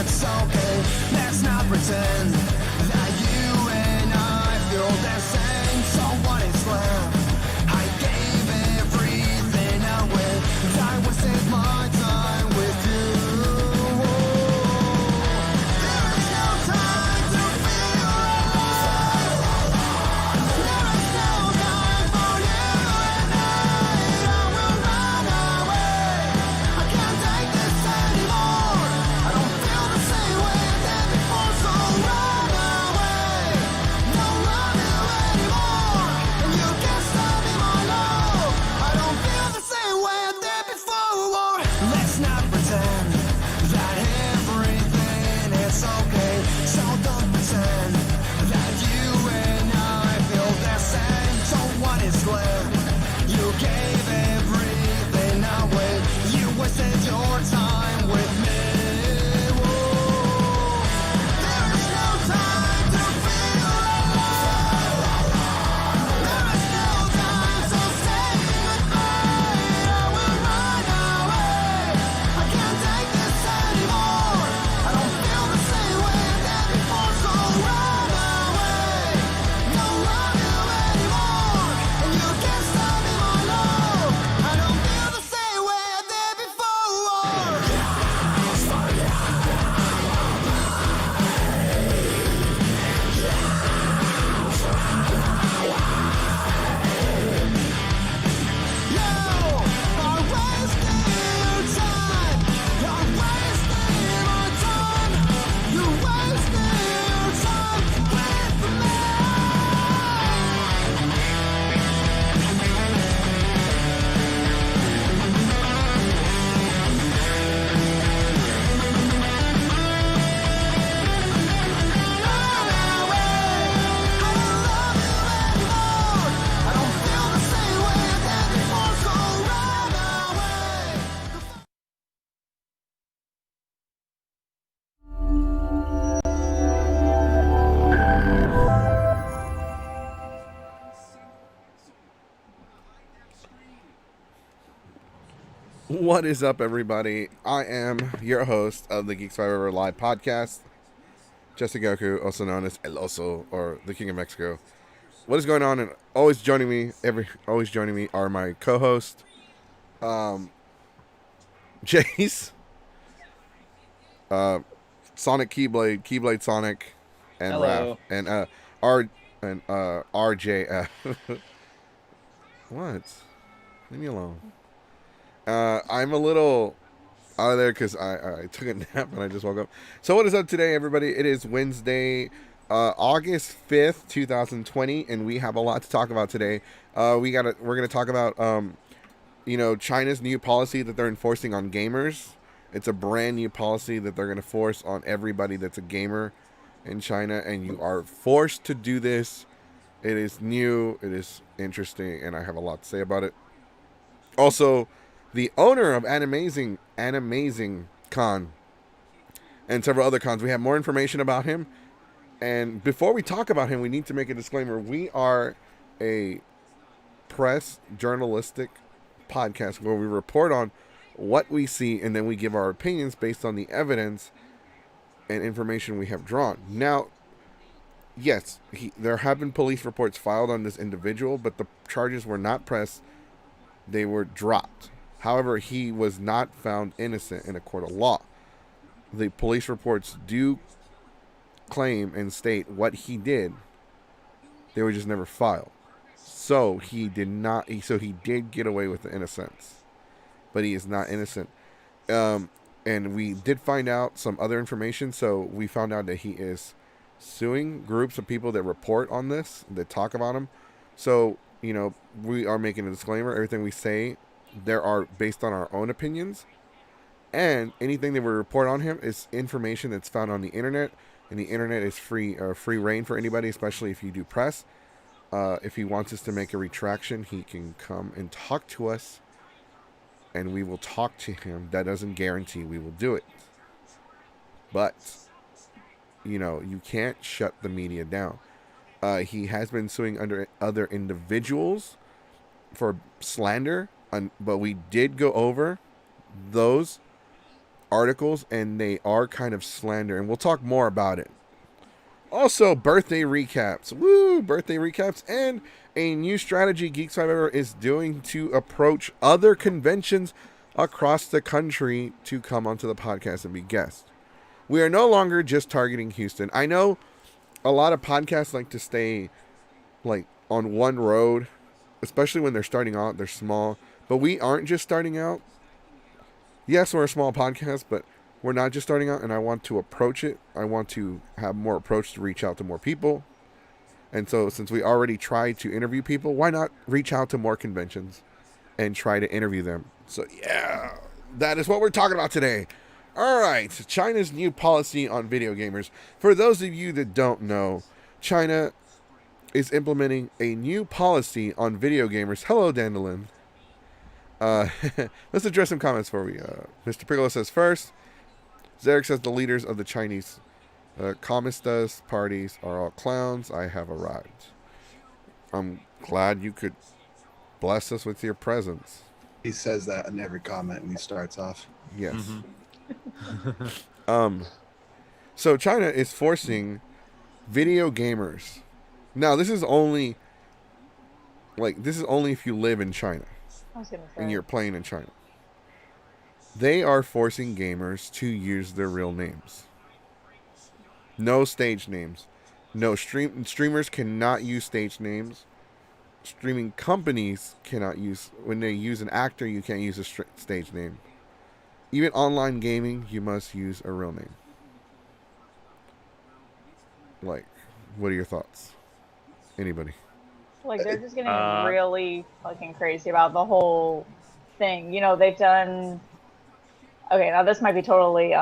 it's okay. Let's not pretend that you and I feel the same. So what is left? I gave everything away. I wasted my time with you. There is no time to feel alive. There is no time for you and I. I will run away. I can't take this anymore. I don't feel the same way I did before, so run away. Don't love you anymore, and you can't stop me, my love. I don't feel the same way I did before. Let's not pretend that everything is okay. So don't pretend that you and I feel the same. So what is left? You gave everything away. You wasted your time with me. Whoa. There is no time to feel alive. There is no time, so say goodbye. I will run away. I can't take this anymore. I don't feel the same way I did before, so run away. Don't love you anymore, and you can't stop me, my love. I don't feel the same way I did before. You are wasting your time. You're wasting my time. You're wasting your time with me. Run away. I don't love you anymore. I don't feel the same way I did before, so run away. What is up, everybody? I am your host of the Geeks Forever Live podcast, Jesse Goku, also known as El Oso, or the King of Mexico. What is going on? And always joining me are my co-host, Jace, Sonic Keyblade Sonic, and Hello. Raph, and RJF. What? Leave me alone. I'm a little out of there because I took a nap and I just woke up. So what is up today, everybody? It is Wednesday, August 5th, 2020, and we have a lot to talk about today. We're gonna talk about China's new policy that they're enforcing on gamers. It's a brand new policy that they're gonna force on everybody that's a gamer in China, and you are forced to do this. It is new, it is interesting, and I have a lot to say about it. Also, the owner of Anime-zing Con and several other cons, we have more information about him. And before we talk about him, we need to make a disclaimer. We are a press journalistic podcast where we report on what we see and then we give our opinions based on the evidence and information we have drawn. Now, yes, there have been police reports filed on this individual, but the charges were not pressed. They were dropped. However, he was not found innocent in a court of law. The police reports do claim and state what he did. They were just never filed. So he did get away with the innocence. But he is not innocent. And we did find out some other information. So we found out that he is suing groups of people that report on this, that talk about him. So, we are making a disclaimer. Everything we say, there are based on our own opinions, and anything that we report on him is information that's found on the internet, and the internet is free reign for anybody, especially if you do press. If he wants us to make a retraction, he can come and talk to us, and we will talk to him. That doesn't guarantee we will do it, but you can't shut the media down. He has been suing under other individuals for slander, but we did go over those articles, and they are kind of slander, and we'll talk more about it. Also, birthday recaps. Woo! Birthday recaps and a new strategy Geeks Five is doing to approach other conventions across the country to come onto the podcast and be guests. We are no longer just targeting Houston. I know a lot of podcasts like to stay like on one road, especially when they're starting out, they're small. But we aren't just starting out. Yes, we're a small podcast, but we're not just starting out, and I want to approach it. I want to have more approach to reach out to more people. And so since we already tried to interview people, why not reach out to more conventions and try to interview them? So yeah, that is what we're talking about today. All right, China's new policy on video gamers. For those of you that don't know, China is implementing a new policy on video gamers. Hello, Dandelion. Let's address some comments for we. Mr. Piccolo says first, Zarek says the leaders of the Chinese Commistas parties are all clowns. I have arrived. I'm glad you could bless us with your presence. He says that in every comment when he starts off. Yes. So China is forcing video gamers. Now this is only if you live in China I was gonna say. and you're playing in China. They are forcing gamers to use their real names. No stage names. No streamers cannot use stage names. Streaming companies cannot use, when they use an actor, you can't use a stage name. Even online gaming, you must use a real name. Like, what are your thoughts? Anybody? Like, they're just getting really fucking crazy about the whole thing. You know, they've done... Okay, now this might be totally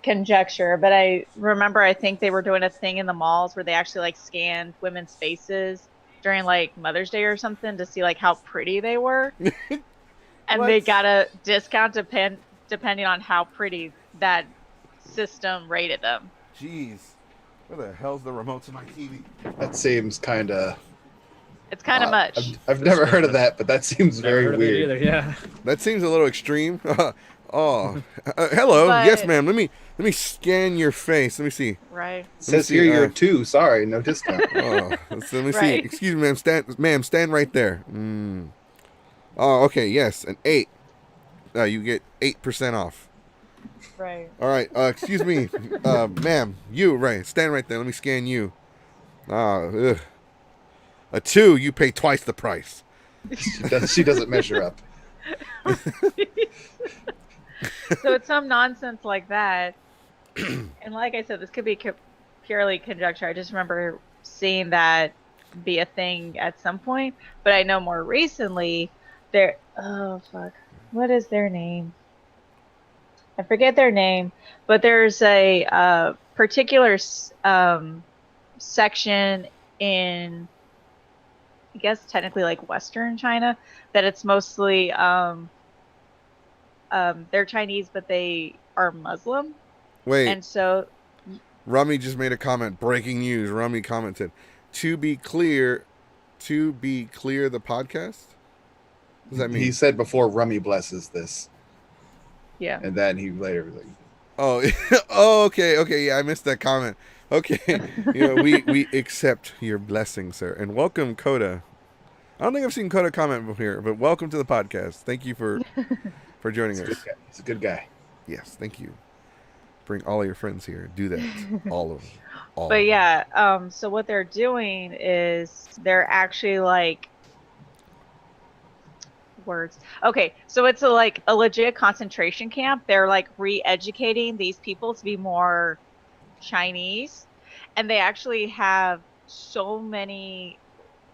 conjecture, but I remember I think they were doing a thing in the malls where they actually, like, scanned women's faces during, like, Mother's Day or something to see, like, how pretty they were. And they got a discount depending on how pretty that system rated them. Jeez. Where the hell's the remote to my TV? That seems kind of... It's kind of much. I've never heard of that, but that seems very weird. Either, yeah. That seems a little extreme. Hello. But- Yes, ma'am. Let me scan your face. Let me see. Right. Says see, here you're 2. Sorry, no discount. Let me see. Right. Excuse me, ma'am. Stand right there. Oh, okay. Yes, an 8. You get 8% off. Right. All right. Excuse me, ma'am. You right. Stand right there. Let me scan you. A 2. You pay twice the price. She doesn't measure up. So it's some nonsense like that. And like I said, this could be purely conjecture. I just remember seeing that be a thing at some point. But I know more recently, oh, fuck. What is their name? I forget their name. But there's a particular section in, I guess, technically like Western China, that it's mostly... they're Chinese, but they are Muslim. Wait. And so... Rummy just made a comment. Breaking news. Rummy commented, to be clear the podcast? What does that mean? He said before Rummy blesses this. Yeah. And then he later was like, Oh, okay. Yeah, I missed that comment. Okay. We accept your blessing, sir. And welcome, Coda. I don't think I've seen Coda comment before, but welcome to the podcast. Thank you for joining us. he's a good guy. Yes, thank you. Bring all of your friends here. Do that. All of them. But yeah, so what they're doing is they're actually like words. Okay, so it's like a legit concentration camp. They're like re-educating these people to be more Chinese, and they actually have so many.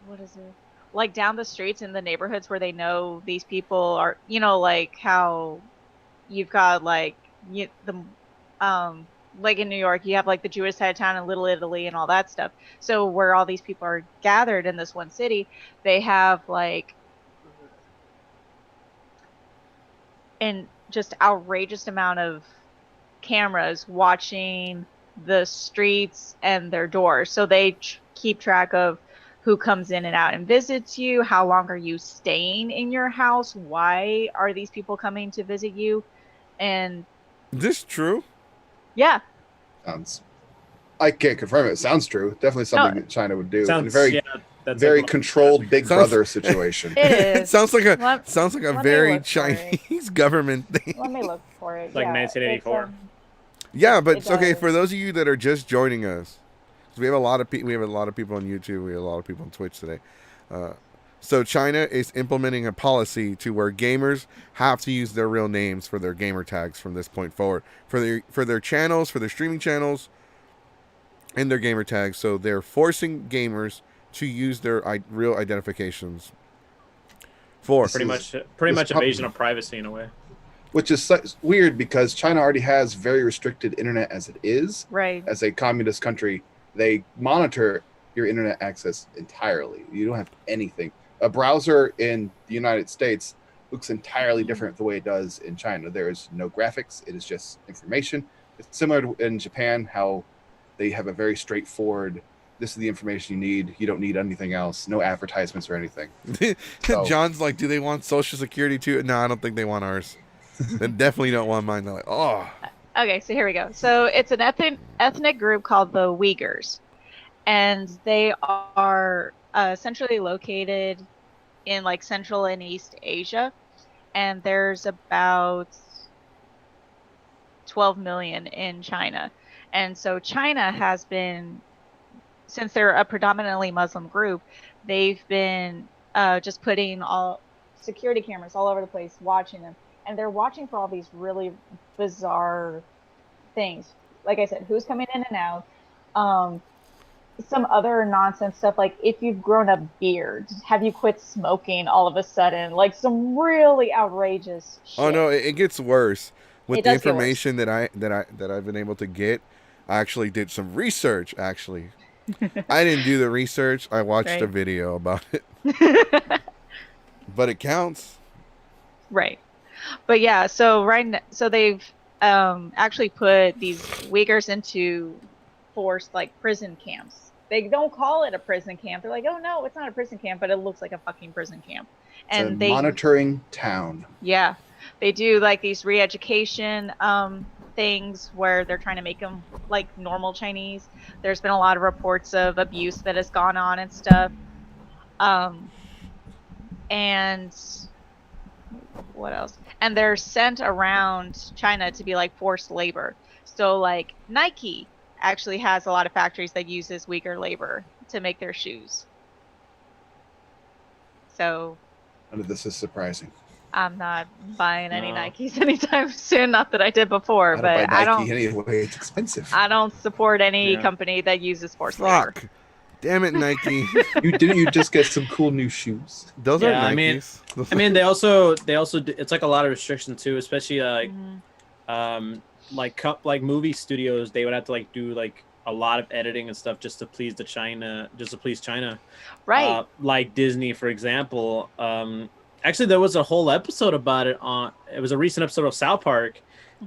What is it? Like down the streets in the neighborhoods where they know these people are. You know, like how you've got like like in New York, you have like the Jewish side of town and Little Italy and all that stuff. So where all these people are gathered in this one city, they have like an just outrageous amount of cameras watching the streets and their doors. So they keep track of who comes in and out and visits you, how long are you staying in your house, why are these people coming to visit you, And Is this true? yeah, Sounds. I can't confirm it. It sounds true. Definitely something that China would do. In a Sounds very, that's very like controlled Big Sounds- Brother situation. it It is. sounds like a Let- let me very look for it. Chinese government thing. Let me look for it. Like Yeah, 1984. it's, Yeah, but It okay does. for those of you that are just joining us. 'Cause we have a lot of we have a lot of people on YouTube. We have a lot of people on Twitch today. So China is implementing a policy to where gamers have to use their real names for their gamer tags from this point forward for their channels, for their streaming channels, and their gamer tags. So they're forcing gamers to use their real identifications. For This pretty is- much this invasion of privacy in a way. Which is weird because China already has very restricted internet as it is. right. As a communist country, they monitor your internet access entirely. You don't have anything. A browser in the United States looks entirely different the way it does in China. There is no graphics. It is just information. It's similar to in Japan, how they have a very straightforward, this is the information you need. You don't need anything else. No advertisements or anything. So- John's like, do they want Social Security too? No, I don't think they want ours. They definitely don't want mine. They're like, oh, Okay, so here we go. So it's an ethnic group called the Uyghurs, and they are centrally located in like Central and East Asia, and there's about 12 million in China. And so China has been, since they're a predominantly Muslim group, they've been just putting all security cameras all over the place, watching them, and they're watching for all these really bizarre things. Like I said, who's coming in and out. Some other nonsense stuff like if you've grown a beard, have you quit smoking all of a sudden? Like some really outrageous shit. oh no, it gets worse with It the does get worse. information that I've been able to get. I actually did some research. Actually, I didn't do the research. I watched a Right. video about it, but it counts. Right. But yeah, so so they've actually put these Uyghurs into forced like prison camps. They don't call it a prison camp. They're like, oh no, it's not a prison camp, but it looks like a fucking prison camp. It's a And they monitoring town. yeah, they do like these re-education things where they're trying to make them like normal Chinese. There's been a lot of reports of abuse that has gone on and stuff. And what else? And they're sent around China to be like forced labor. So like Nike actually has a lot of factories that uses Uyghur labor to make their shoes. So None of this is surprising. I'm not buying any No. Nikes anytime soon. Not that I did before, I don't but buy I Nike don't. anyway. It's expensive. I don't support any Yeah. company that uses forced labor. Fuck, damn it, Nike. You just get some cool new shoes? Those Yeah, are I mean- Nikes. I mean, they also do, it's like a lot of restriction too, especially Mhm. like movie studios. They would have to like do like a lot of editing and stuff just to please China. Right. Like Disney, for example. Actually, there was a whole episode about it it was a recent episode of South Park.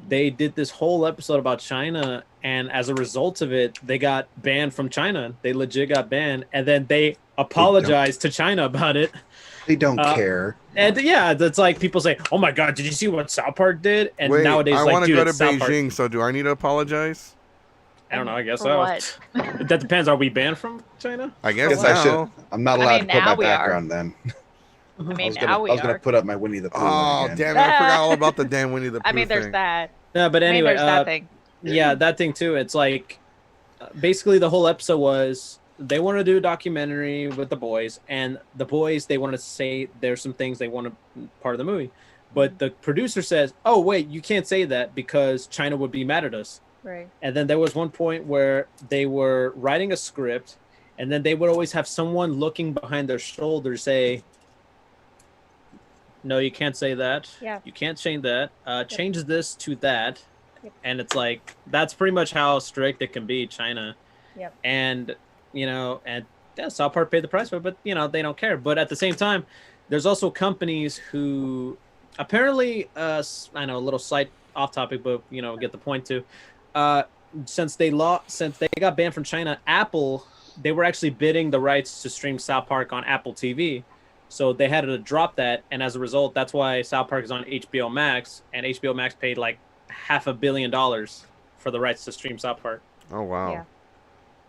They did this whole episode about China, and as a result of it, they got banned from China. They legit got banned, and then they apologized to China about it. They don't Uh, care. And yeah, that's like people say, "Oh my God, did you see what South Park did?" And Wait, nowadays, I like, want to dude, go to it's South Park. Beijing. So do I need to apologize? I don't know. I guess For so. what? That depends. Are we banned from China? I I guess guess I now. should. I'm not I allowed mean, to put now my we are. background then. I I mean, was now gonna, we I was gonna are. put up my Winnie the Pooh Oh one again. damn it! I forgot all about the damn Winnie the Pooh I mean, there's thing. that. Yeah, but I mean, anyway, there's that thing. yeah, that thing too. It's like basically the whole episode was they wanted to do a documentary with the boys, and the boys they wanted to say there's some things they want to part of the movie, but the producer says, "Oh wait, you can't say that because China would be mad at us." Right. And then there was one point where they were writing a script, and then they would always have someone looking behind their shoulder say, "No, you can't say that. Yeah. You can't change that. Change this to that." Yep. And it's like that's pretty much how strict it can be, China. Yep. And and yeah, South Park paid the price for it, but they don't care. But at the same time, there's also companies who apparently, I know a little slight off topic, but get the point too. Since they got banned from China, Apple, they were actually bidding the rights to stream South Park on Apple TV. So they had to drop that, and as a result, that's why South Park is on HBO Max, and HBO Max paid like $500 million for the rights to stream South Park. Oh wow. Yeah.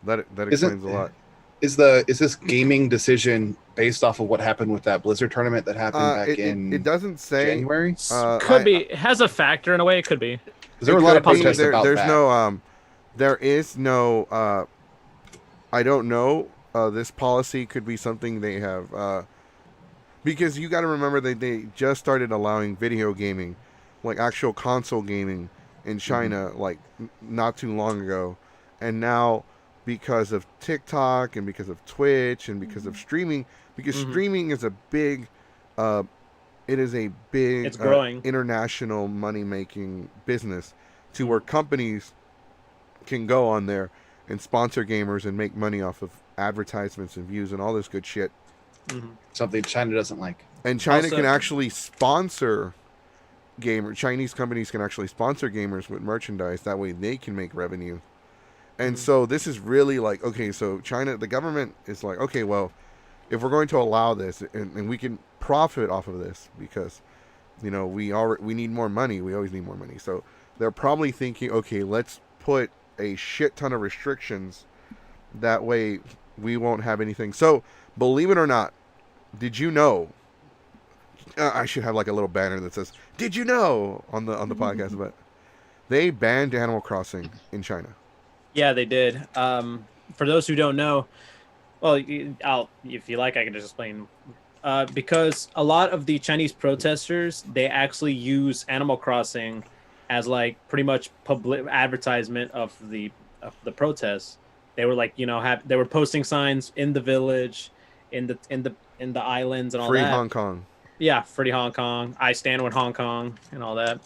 That explains a lot. Is this gaming decision based off of what happened with that Blizzard tournament that happened back It doesn't say. January? Could be. It has a factor in a way. It could be. Because there were a lot of could be. protests about there's that. no there is no I don't know. This policy could be something they have because you got to remember they just started allowing video gaming, like actual console gaming in China, like not too long ago, and now because of TikTok and because of Twitch and because of streaming, because streaming is a big it is a big It's growing. international money making business to where companies can go on there and sponsor gamers and make money off of advertisements and views and all this good shit. Something China doesn't like. And China Also- can actually sponsor Chinese companies can actually sponsor gamers with merchandise. That way they can make revenue. And so this is really like, okay, so China, the government is like, okay, well, if we're going to allow this and we can profit off of this because, you know, we need more money. We always need more money. So they're probably thinking, okay, let's put a shit ton of restrictions. That way we won't have anything. So believe it or not, did you know? I should have like a little banner that says, "Did you know?" on the podcast, but they banned Animal Crossing in China. Yeah, they did. For those who don't know, well, if you like, I can just explain. Because a lot of the Chinese protesters, they actually use Animal Crossing as like pretty much public advertisement of the protests. They were like, you know, they were posting signs in the village, in the islands and all Free that. Hong Kong. Yeah, Free Hong Kong. I stand with Hong Kong and all that.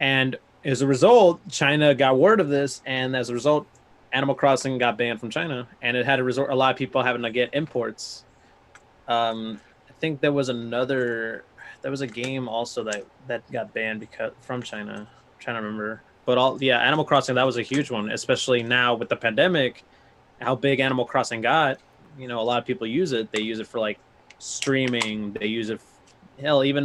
And as a result, China got word of this, and as a result, Animal Crossing got banned from China, and it had a lot of people having to get imports. I think there was a game also that got banned from China. I'm trying to remember, but Animal Crossing, that was a huge one, especially now with the pandemic. How big Animal Crossing got, you know, a lot of people use it. They use it for like streaming. They use it. Hell, even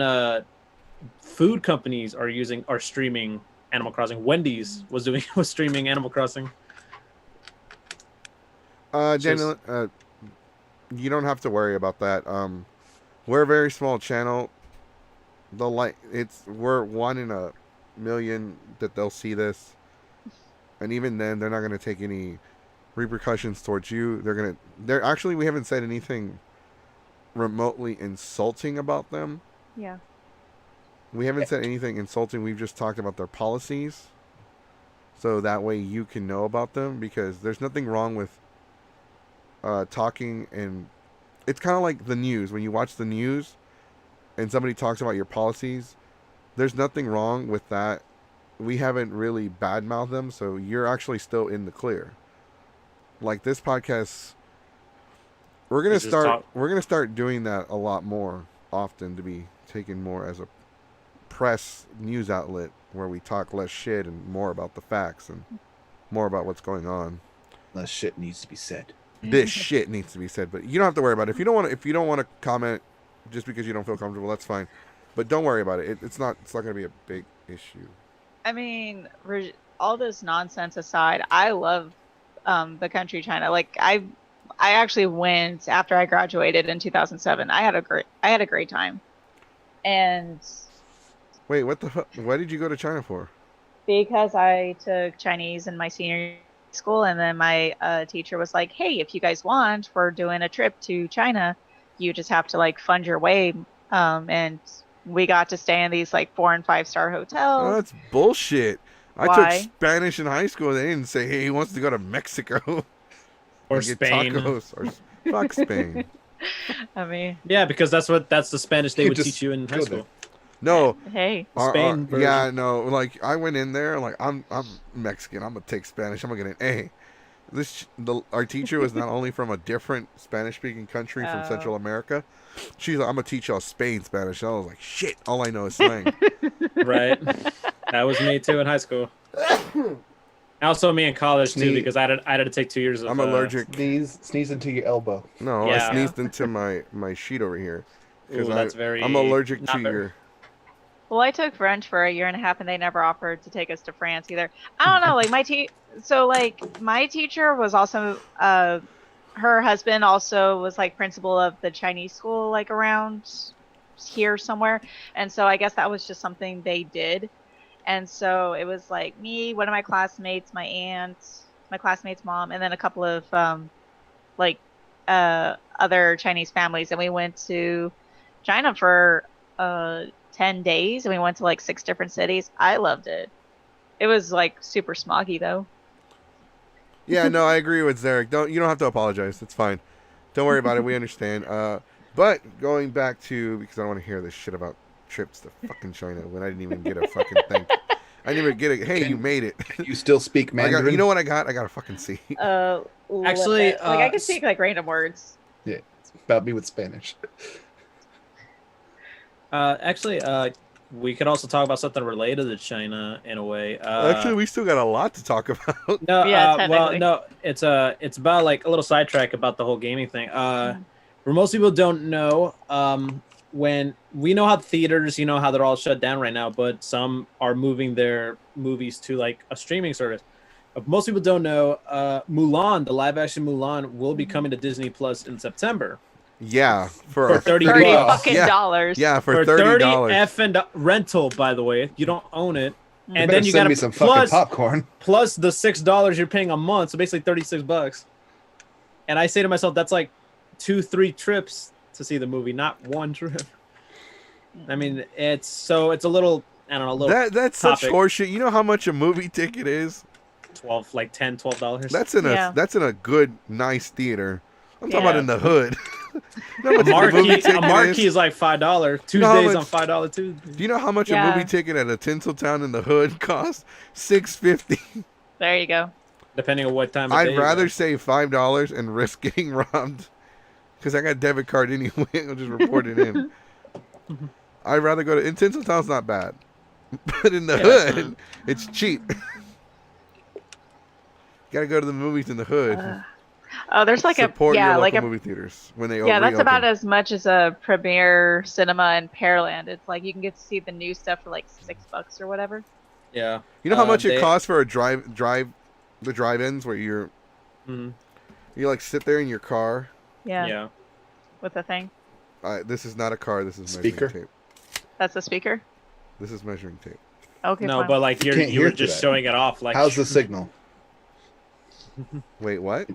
food companies are streaming Animal Crossing. Wendy's was streaming Animal Crossing. Daniel, you don't have to worry about that. We're a very small channel. We're 1 in a million that they'll see this, and even then, they're not going to take any repercussions towards you. They're actually, we haven't said anything remotely insulting about them. Yeah. We haven't said anything insulting. We've just talked about their policies, so that way you can know about them, because there's nothing wrong with talking. And it's kind of like the news. When you watch the news and somebody talks about your policies, there's nothing wrong with that. We haven't really badmouthed them, so you're actually still in the clear. Like this podcast, we're gonna start doing that a lot more often, to be taken more as a press news outlet where we talk less shit and more about the facts and more about what's going on. Less shit needs to be said. This shit needs to be said, but you don't have to worry about it. If you don't want to comment just because you don't feel comfortable, that's fine. But don't worry about it. It's not going to be a big issue. I mean, all this nonsense aside, I love the country China. Like I actually went after I graduated in 2007. I had a great time. And wait, what the fuck? Why did you go to China for? Because I took Chinese in my senior school, and then my teacher was like, "Hey, if you guys want, we're doing a trip to China. You just have to like fund your way." And we got to stay in these like 4- and 5-star hotels. Oh, that's bullshit. I Why? took Spanish in high school. They didn't say, "Hey, he wants to go to Mexico Or and get Spain. tacos." Or fuck Spain. I mean, Yeah, because that's the Spanish they You would just teach you in high go school. No, hey, Spain version. yeah, no. Like I went in there, like I'm Mexican. I'm gonna take Spanish. I'm gonna get an A. Our teacher was not only from a different Spanish-speaking country from Oh. Central America. She's like, "I'm gonna teach y'all Spain Spanish." And I was like, "Shit, all I know is slang." Right. That was me too in high school. Also me in college too, because I had to take 2 years of. I'm allergic. Sneeze into your elbow. No, Yeah. I sneezed into my sheet over here. because that's very I'm allergic not to very- your. Well, I took French for a year and a half, and they never offered to take us to France either. I don't know, like my teacher was also her husband also was like principal of the Chinese school like around here somewhere, and so I guess that was just something they did. And so it was like me, one of my classmates, my aunt, my classmate's mom, and then a couple of like other Chinese families, and we went to China for 10 days, and we went to like 6 different cities. I loved it. It was like super smoggy though. Yeah, no, I agree with Zarek. You don't have to apologize. It's fine. Don't worry about it. We understand. But going back to, because I don't want to hear this shit about trips to fucking China when I didn't even get a fucking thing. I didn't even get a. Hey, you made it. You still speak Mandarin? You know what I got? I got a fucking C. Actually, like I could speak like random words. Yeah, it's about me with Spanish. We could also talk about something related to China in a way. Actually, we still got a lot to talk about. No, Yeah, well, technically. no, it's about like a little sidetrack about the whole gaming thing. For most people don't know, when we know how theaters, how they're all shut down right now, but some are moving their movies to like a streaming service. Most people don't know, Mulan, the live action Mulan, will be coming to Disney Plus in September. Yeah, For 30 $30 bucks. fucking Yeah. dollars. Yeah, for $30 $30. effing rental, by the way. You don't own it. Mm. And Better then you send got me some fucking popcorn. plus the $6 you're paying a month, so basically $36. And I say to myself, that's like 2-3 trips to see the movie, not one trip. I mean, it's a little, I don't know, a little That's such topic. horseshit. You know how much a movie ticket is? $12. That's in Yeah. a good, nice theater. I'm talking about Yeah. in the hood. You know how A much a movie marquee, ticket a marquee is? is like $5. You know how Tuesdays on much- $5 Tuesdays. Do you know how much Yeah. a movie ticket at a Tinseltown in the hood costs? $6.50. There you go. Depending on what time of day I'd you rather go. save $5 and risk getting robbed because I got a debit card anyway. I'll just report it in. I'd rather go to. In Tinseltown's not bad, but in the Yeah, it's hood, it's cheap. Got to go to the movies in the hood. Oh, there's like Support a your local like a movie theaters when they yeah, that's reopen. about as much as a premiere cinema in Pearland. It's like you can get to see the new stuff for like $6 or whatever. Yeah. You know how much it they- costs for a the drive-ins where you Mhm. like sit there in your car. Yeah, Yeah. with the thing. This is not a car. This is Speaker? measuring tape. That's the speaker. This is measuring tape. Okay, No, fine. but like You you can't were hear just that. showing it off. Like, How's the signal? Wait, what?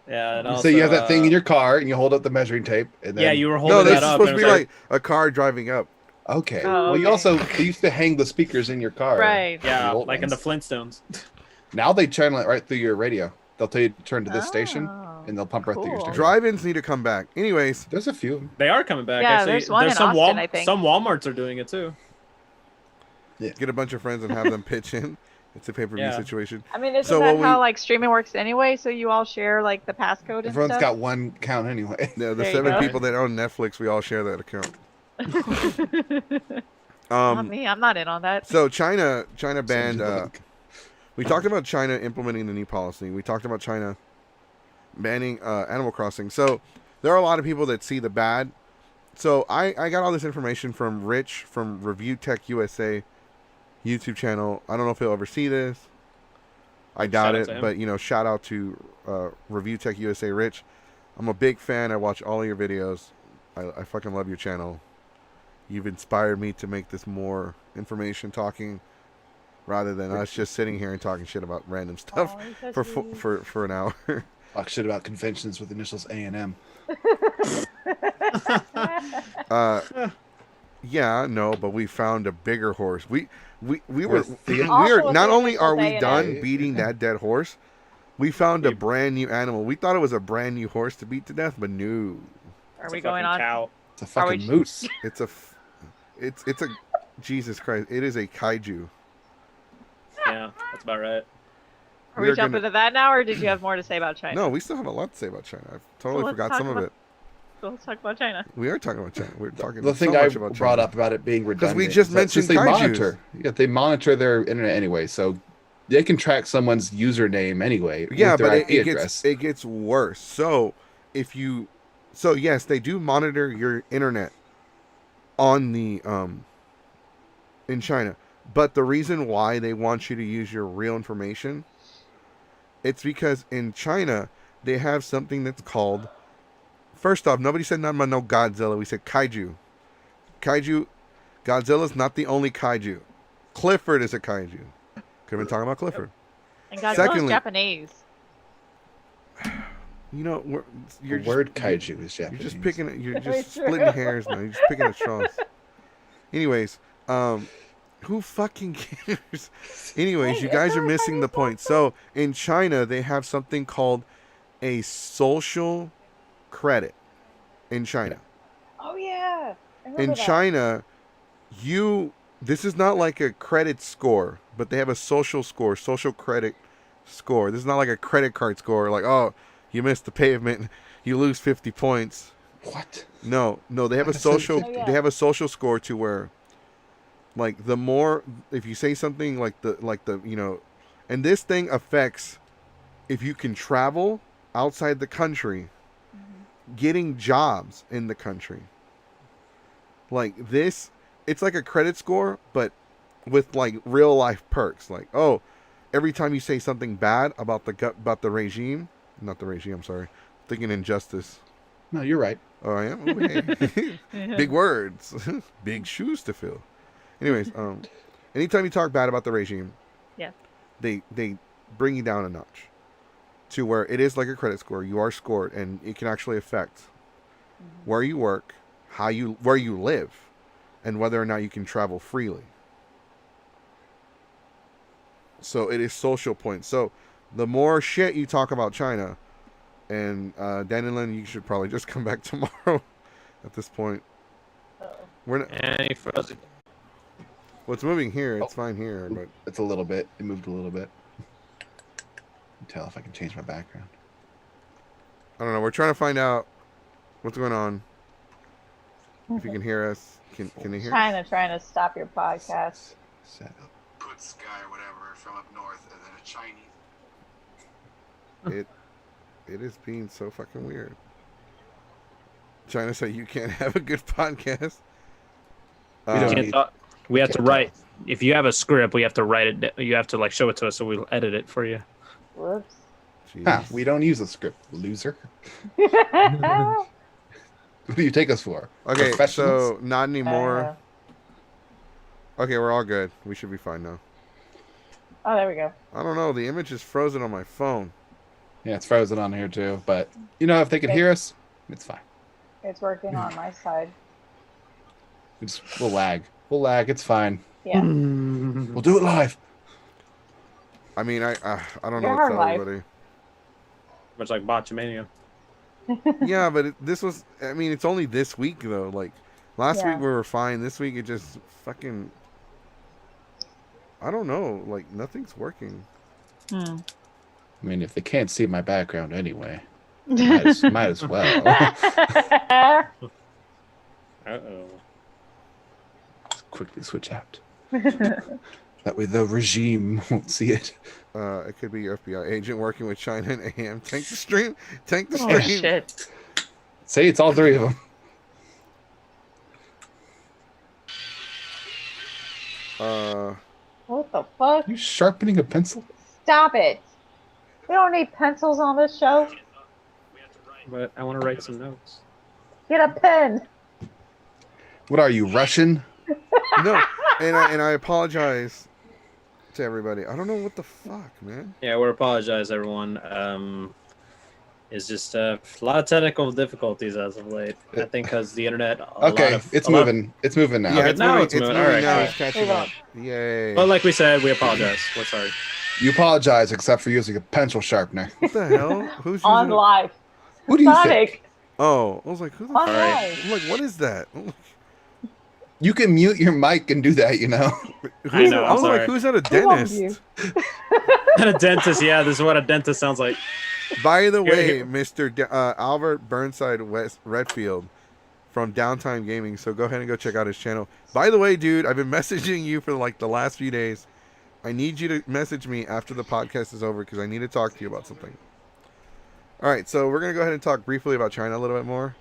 Yeah. And So also, you have that thing in your car, and you hold up the measuring tape, and then Yeah, you were holding No, this that is up. supposed to and be it was like a car driving up. Okay. Oh, Well, you okay. also they used to hang the speakers in your car. Right. yeah, The old like in the ones. Flintstones. Now they channel it right through your radio. They'll tell you to turn to this station, Oh, and they'll pump right through your cool. stereo. Drive-ins need to come back. Anyways, There's a few. They are coming back. Yeah, Actually, there's one in some Austin, I think. some WalMarts are doing it too. get a bunch of friends and have them pitch in. It's a pay-per-view Yeah. situation. I mean, isn't So that what how we- like streaming works anyway? So you all share like the passcode and Everyone's stuff. got one count anyway. Yeah, the There you 7 go. people that own Netflix, we all share that account. Not me. I'm not in on that. So China banned. Send you the link. We talked about China implementing the new policy. We talked about China banning Animal Crossing. So there are a lot of people that see the bad. So I got all this information from Rich from Review Tech USA YouTube channel. I don't know if he'll ever see this. I doubt Shout out it, to him. but shout out to Review Tech USA Rich. I'm a big fan. I watch all of your videos. I fucking love your channel. You've inspired me to make this more information talking rather than us just sitting here and talking shit about random stuff Aw, you're for so sweet. for an hour. Talk shit about conventions with initials A and M. Yeah, no, but we found a bigger horse. We were With the- we Also are with not the only are we initials done A&M. beating that dead horse, we found a We- brand new animal. We thought it was a brand new horse to beat to death, but no, Are It's we a going fucking on? Cow. It's a Are we- fucking moose. it's a Jesus Christ, it is a kaiju. Yeah, that's about right. Are We we are jumping gonna- to that now, or did you have more to say about China? No, we still have a lot to say about China. I've totally let's forgot talk some of about- it. So let's talk about China. We are talking about China. We're talking The thing so I much about brought China. up about it being redundant. we just is that since mentioned they kaijus. monitor. Yeah, they monitor their internet anyway, so they can track someone's username anyway. Yeah, with their but IP it address. gets worse. So if you, so yes, they do monitor your internet on the in China, but the reason why they want you to use your real information, it's because in China they have something that's called. First off, nobody said nothing about no Godzilla. We said kaiju. Kaiju. Godzilla's not the only kaiju. Clifford is a kaiju. Could have been talking about Clifford. And Godzilla's Secondly- Japanese. You know, The word kaiju is You're Japanese. just picking. You're Very just true. splitting hairs now. You're just picking at straws. Anyways, who fucking cares? Anyways, Wait, you it's guys are not missing the Chinese point. So in China, they have something called a social credit. In China, Oh yeah. I remember in that. China, this is not like a credit score, but they have a social score, social credit score. This is not like a credit card score. Like, oh, you missed the pavement, you lose 50 points. What? No, they have a Like I said, social. 50. They have a social score to where, like, the more if you say something like the and this thing affects if you can travel outside the country, getting jobs in the country. Like this, it's like a credit score, but with like real life perks. Like, oh, every time you say something bad about the regime, not the regime. I'm sorry, thinking injustice. No, you're right. Oh, I am. Oh, hey. Big words, big shoes to fill. Anyways, anytime you talk bad about the regime, Yeah. they bring you down a notch to where it is like a credit score. You are scored, and it can actually affect where you work, where you live, and whether or not you can travel freely. So it is social points. So the more shit you talk about China, and Danilin, you should probably just come back tomorrow. At this point, we're not, And he froze it. what's moving here? It's fine here, but It's a little bit. It moved a little bit. Tell if I can change my background. I don't know. We're trying to find out what's going on. If you can hear us, can you hear us? Trying to stop your podcast. Set up. Put Sky or whatever from up north and then a Chinese. It is being so fucking weird. China said you can't have a good podcast. We don't Can't need- talk- we have to can't write. If you have a script, we have to write it. You have to like show it to us, so we'll edit it for you. Whoops. Ha, Jeez. we don't use a script, loser. Who do you take us for? Okay, Professionals? so not anymore. Okay, we're all good. We should be fine now. Oh, there we go. I don't know. The image is frozen on my phone. Yeah, it's frozen on here too. But you know, if they can Okay. hear us, it's fine. It's working on my side. We'll lag. We'll lag. It's fine. Yeah. We'll do it live. I mean, I don't know You're what to hard tell life. everybody. Much like Botchamania. Yeah, but this was. I mean, it's only this week though. Like last Yeah. week we were fine. This week it just fucking. I don't know. Like nothing's working. I mean, if they can't see my background anyway, might as well. Uh-oh. Quickly switch out. That way the regime won't see it. It could be your FBI agent working with China and AM. Tank the stream. Tank the Oh stream. shit. Say it's all three of them. What the fuck? You sharpening a pencil? Stop it. We don't need pencils on this show. But I want to write some notes. Get a pen. What are you, Russian? No, and I apologize to everybody. I don't know what the fuck, man. Yeah, we apologize, everyone. It's just a lot of technical difficulties as of late. I think because the internet. Okay, it's moving. It's moving now. Yeah, Okay, it's now moving. it's It's moving. moving Alright, now. cool. It's catching Move on. up. Yay! But like we said, we apologize. We're sorry. You apologize, except for using a pencil sharpener. What the hell? Who's On using? live. Who do you think? Sonic. Oh, I was like, who the? On Fuck? live. I'm like, what is that? You can mute your mic and do that, you know. I know, I was I'm like, sorry. who's at a Who wronged dentist? you? And a dentist, yeah, this is what a dentist sounds like. By the Here, way, here. Mr. Albert Burnside West Redfield from Downtime Gaming. So go ahead and go check out his channel. By the way, dude, I've been messaging you for like the last few days. I need you to message me after the podcast is over because I need to talk to you about something. All right, so we're gonna go ahead and talk briefly about China a little bit more.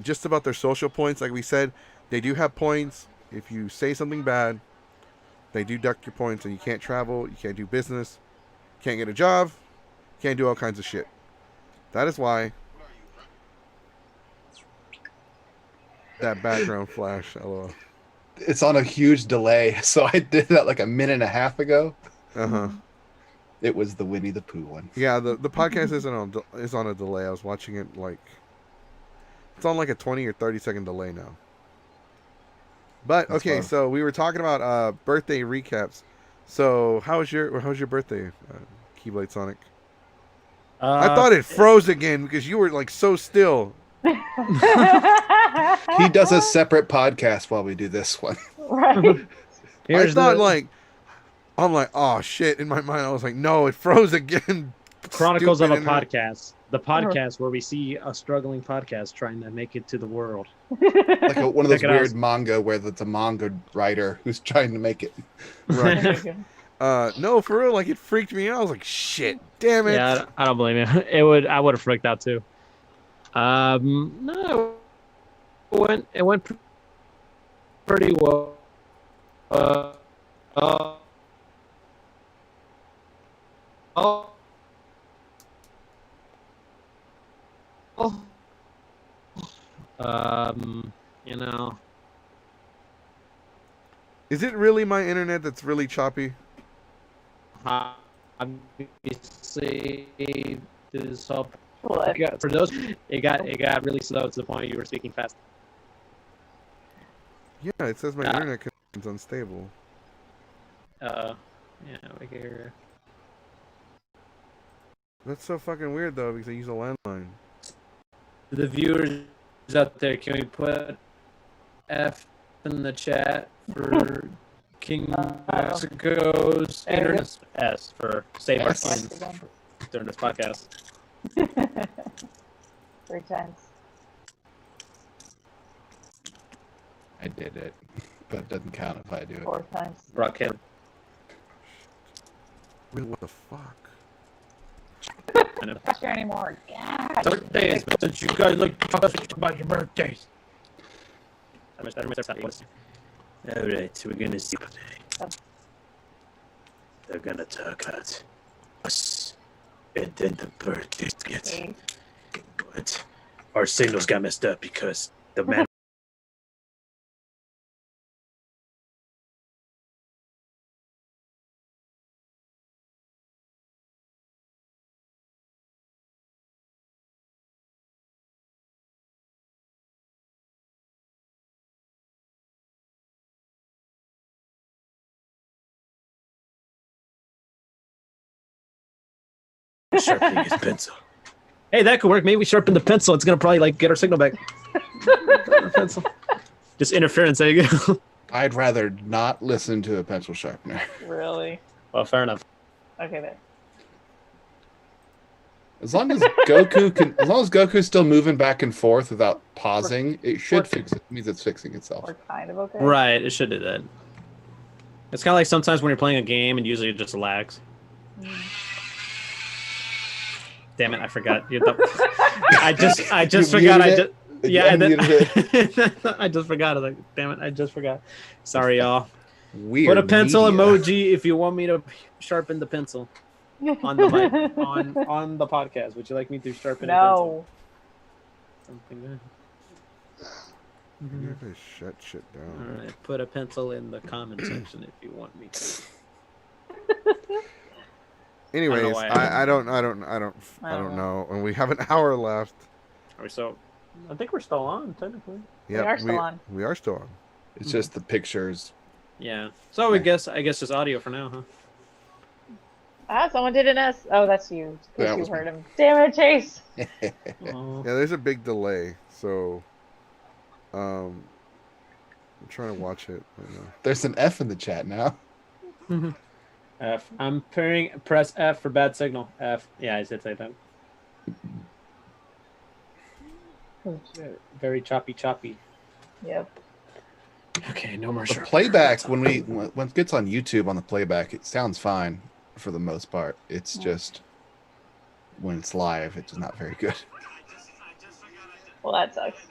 Just about their social points, like we said, they do have points. If you say something bad, they do deduct your points, and you can't travel, you can't do business, can't get a job, can't do all kinds of shit. That is why that background flash. LOL. It's on a huge delay, so I did that like a minute and a half ago. Uh huh. It was the Winnie the Pooh one. Yeah, the podcast is on a delay. I was watching it like it's on like a 20 or 30-second delay now. But That's okay, fun. so we were talking about birthday recaps. So how was your birthday, Keyblade Sonic? I thought it froze again because you were like so still. He does a separate podcast while we do this one. Right. I thought I'm like, oh shit. In my mind, I was like, no, it froze again. Chronicles of a Stupid internet. Podcast. The podcast where we see a struggling podcast trying to make it to the world. Like one of those Check it out. weird manga where it's a manga writer who's trying to make it. Right. No, for real, like it freaked me out. I was like, shit, damn it. Yeah, I don't blame you. I would have freaked out too. No, it went pretty well. You know, Is it really my internet that's really choppy? obviously this whole What? for those it got really slow to the point you were speaking fast. Yeah, it says my internet connection's unstable. Yeah, we hear. That's so fucking weird though because I use a landline. To the viewers out there, can we put F in the chat for King Mexico's internet? S for save our S. funds during this podcast. 3 times. I did it, but it doesn't count if I do it. 4 times. Brock Kid. Wait, what the fuck? I know. Not sure anymore. God. Birthdays, since you guys like to talk about your birthdays. Alright, so we're gonna see today. They're gonna talk about us. And then the birthdays get. Okay. But our signals got messed up because the man. Sharpening his pencil. Hey, that could work. Maybe we sharpen the pencil. It's gonna probably like get our signal back. Pencil. Just interference. There you go. I'd rather not listen to a pencil sharpener. Really? Well, fair enough. Okay, there. As long as Goku's still moving back and forth without pausing, it should fix it. It means it's fixing itself. We're kind of okay. Right, it should do that. It's kind of like sometimes when you're playing a game and usually it just lags. Damn it, I forgot. I just You forgot. muted it? Yeah, and then, Unmuted I just forgot. I was like, damn it, I just forgot. Sorry, y'all. Weird. Put a pencil media. emoji if you want me to sharpen the pencil on the mic, on the podcast. Would you like me to sharpen a pencil? No. Something good. You have to shut shit down. All right, put a pencil in the comment section if you want me to. Anyways, why I don't know. And we have an hour left. Are we still? I think we're still on technically. Yeah, are still on. We are still on. It's just the pictures. Yeah. So I guess just audio for now, huh? Ah, someone did an S. Oh, that's you. That You was heard him. Damn it, Chase. Oh. Yeah, there's a big delay, so I'm trying to watch it right now. There's an F in the chat now. F. I'm press F for bad signal. F. Yeah, I did say that. Very choppy. Yep. Okay, no more The sharp. playback when it gets on YouTube on the playback, it sounds fine for the most part. It's just when it's live, it's not very good. Well, that sucks.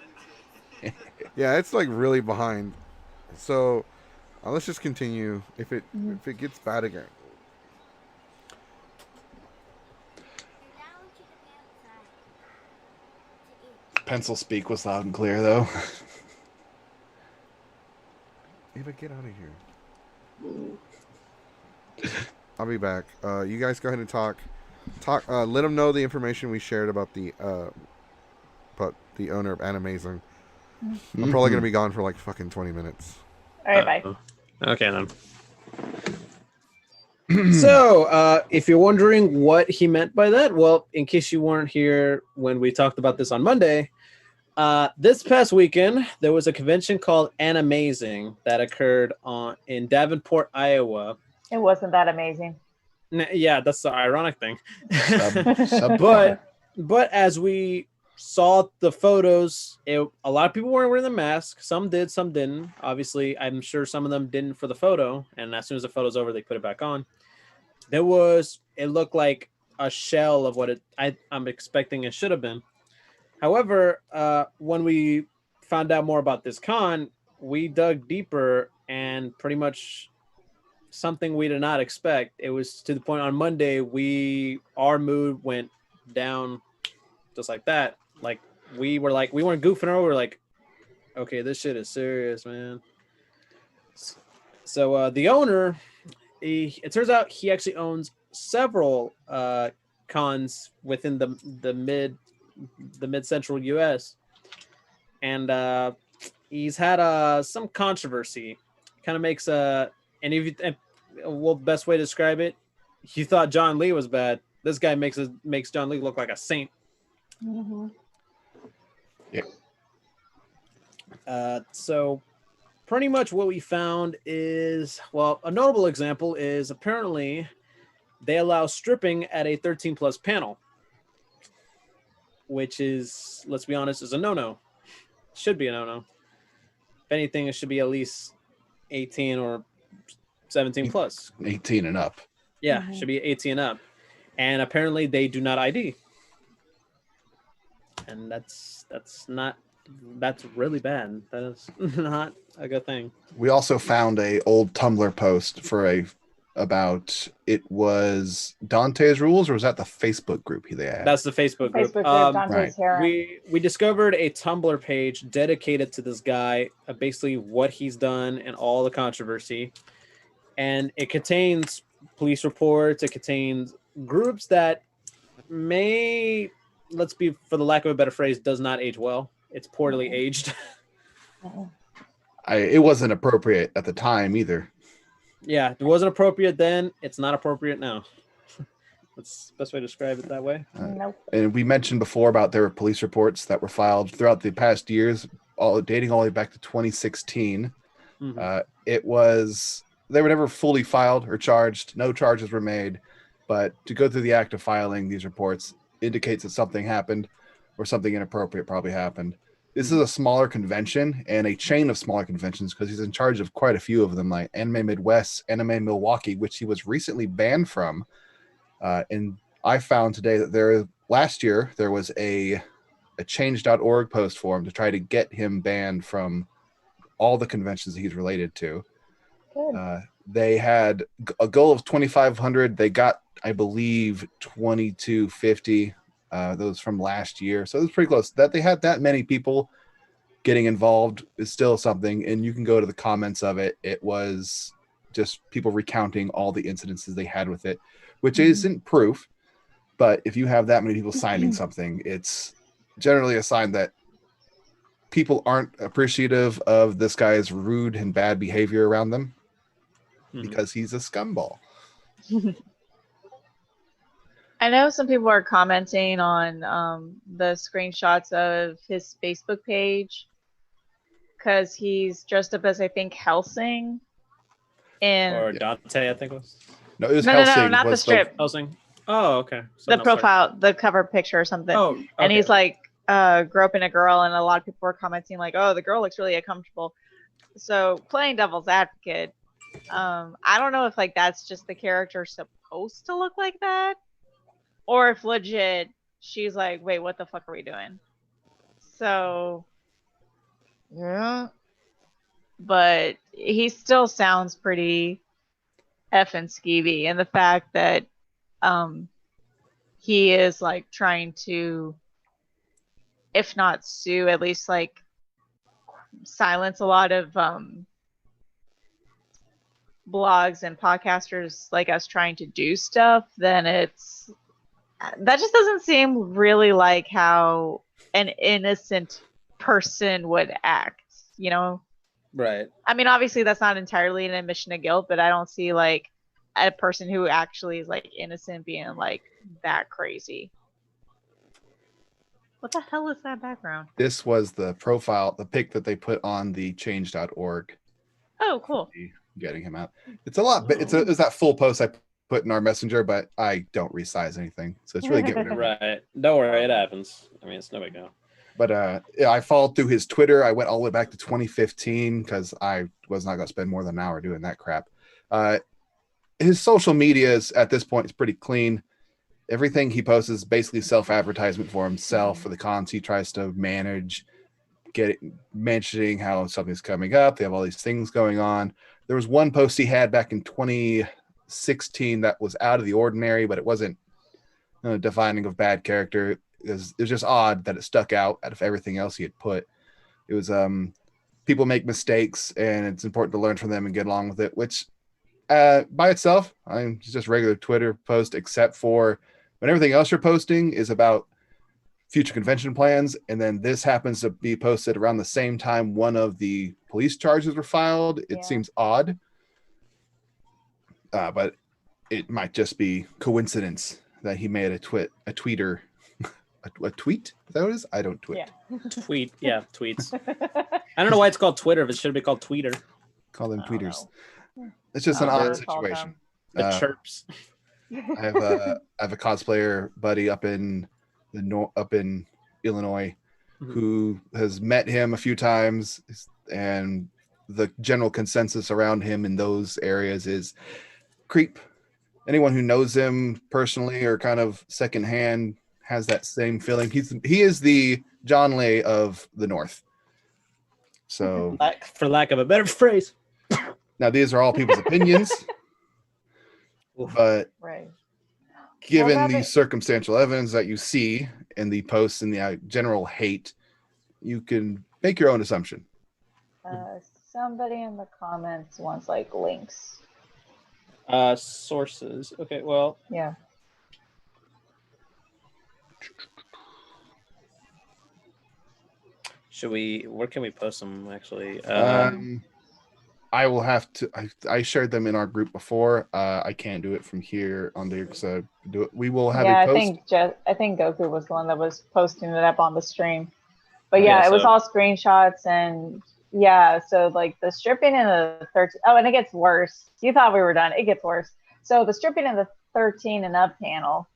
Yeah, it's like really behind. So let's just continue. If it gets bad again, Pencil speak was loud and clear, though. Ava, get out of here. I'll be back. You guys go ahead and talk. Let them know the information we shared about the owner of Anime-zing. I'm probably gonna be gone for like fucking 20 minutes. All right, bye. Okay then. So, if you're wondering what he meant by that, well, in case you weren't here when we talked about this on Monday, this past weekend there was a convention called Anime-zing that occurred in Davenport, Iowa. It wasn't that amazing. Yeah, that's the ironic thing. Subpar. But as we saw the photos, a lot of people weren't wearing the mask. Some did, some didn't. Obviously, I'm sure some of them didn't for the photo. And as soon as the photo's over, they put it back on. It looked like a shell of what I'm expecting it should have been. However, when we found out more about this con, we dug deeper and pretty much something we did not expect. It was to the point on Monday, our mood went down just like that. Like we weren't goofing around. We were like, okay, this shit is serious, man. So the owner, it turns out he actually owns several cons within the mid central U.S. and he's had some controversy. Kind of makes best way to describe it, you thought John Lee was bad. This guy makes John Lee look like a saint. Mm-hmm. Yeah. So pretty much what we found is, well, a notable example is apparently they allow stripping at a 13 plus panel, which is, let's be honest, is a no-no. Should be a no-no. If anything, it should be at least 18 or 17 plus. 18 and up. Yeah, should be 18 up. And apparently they do not ID. And that's really bad. That is not a good thing. We also found a old Tumblr post about it was Dante's Rules, or was that the Facebook group they had? That's the Facebook group. Facebook group, Dante's Harem. We discovered a Tumblr page dedicated to this guy, basically what he's done and all the controversy. And it contains police reports. It contains groups that may, for the lack of a better phrase, does not age well. It's poorly aged. It wasn't appropriate at the time either. Yeah, it wasn't appropriate then. It's not appropriate now. That's the best way to describe it that way. Nope. And we mentioned before about there were police reports that were filed throughout the past years, dating all the way back to 2016. Mm-hmm. They were never fully filed or charged. No charges were made. But to go through the act of filing these reports indicates that something happened or something inappropriate probably happened. This is a smaller convention and a chain of smaller conventions because he's in charge of quite a few of them, like Anime Midwest, Anime Milwaukee, which he was recently banned from. And I found today that last year there was a change.org post for him to try to get him banned from all the conventions that he's related to. They had a goal of 2,500. They got, I believe, 2,250. Those from last year. So it was pretty close. That they had that many people getting involved is still something. And you can go to the comments of it. It was just people recounting all the incidences they had with it, which isn't proof. But if you have that many people signing something, it's generally a sign that people aren't appreciative of this guy's rude and bad behavior around them because he's a scumball. I know some people are commenting on the screenshots of his Facebook page because he's dressed up as, I think, Helsing. Or Dante, I think it was. No, it was No, Helsing. not the strip. Helsing. Oh, okay. The profile, the cover picture or something. Oh, okay. And he's like groping a girl, and a lot of people were commenting like, "Oh, the girl looks really uncomfortable." So playing devil's advocate, I don't know if like that's just the character supposed to look like that. or if legit she's like, wait, what the fuck are we doing? So yeah, but he still sounds pretty effing skeevy, and the fact that he is like trying to, if not sue, at least like silence a lot of blogs and podcasters like us trying to do stuff, then that just doesn't seem really like how an innocent person would act, you know? Right. I mean, obviously that's not entirely an admission of guilt, but I don't see like a person who actually is like innocent being like that crazy. What the hell is that background? This was the profile, the pic that they put on the change.org. Oh, cool. Getting him out. It's a lot, but it's that full post I put in our messenger, but I don't resize anything. So it's really get rid of it. Right. Don't worry, it happens. I mean, it's no big deal. But yeah, I followed through his Twitter. I went all the way back to 2015 because I was not going to spend more than an hour doing that crap. His social media is at this point is pretty clean. Everything he posts is basically self-advertisement for himself, for the cons he tries to manage, mentioning how something's coming up. They have all these things going on. There was one post he had back in 2016 that was out of the ordinary, but it wasn't defining of bad character. It was just odd that it stuck out of everything else he had put. It was people make mistakes, and it's important to learn from them and get along with it, which by itself, it's just regular Twitter post, except for when everything else you're posting is about future convention plans, and then this happens to be posted around the same time one of the police charges were filed. It seems odd, but it might just be coincidence that he made a tweeter. A tweet? Is that what it is? I don't tweet. Yeah. Tweet. Yeah, tweets. I don't know why it's called Twitter if it should be called Tweeter. Call them I don't tweeters. know. It's just an I don't know odd what it's called situation. The chirps. I have a cosplayer buddy up in Illinois who has met him a few times, and the general consensus around him in those areas is creep. Anyone who knows him personally or kind of secondhand has that same feeling. He is the John Lay of the North. So, For lack of a better phrase. now these are all people's opinions, but Right. given the circumstantial evidence that you see in the posts and the general hate, you can make your own assumption. Somebody in the comments wants like links. Sources. Okay, well. Yeah. Where can we post them actually? I will have to. I shared them in our group before. I can't do it from here on there because do it. We will have a post. I think Goku was the one that was posting it up on the stream. But yeah, it was all screenshots, and yeah, so like the stripping in the 13. Oh, and it gets worse. You thought we were done. It gets worse. So the stripping in the 13 and up panel.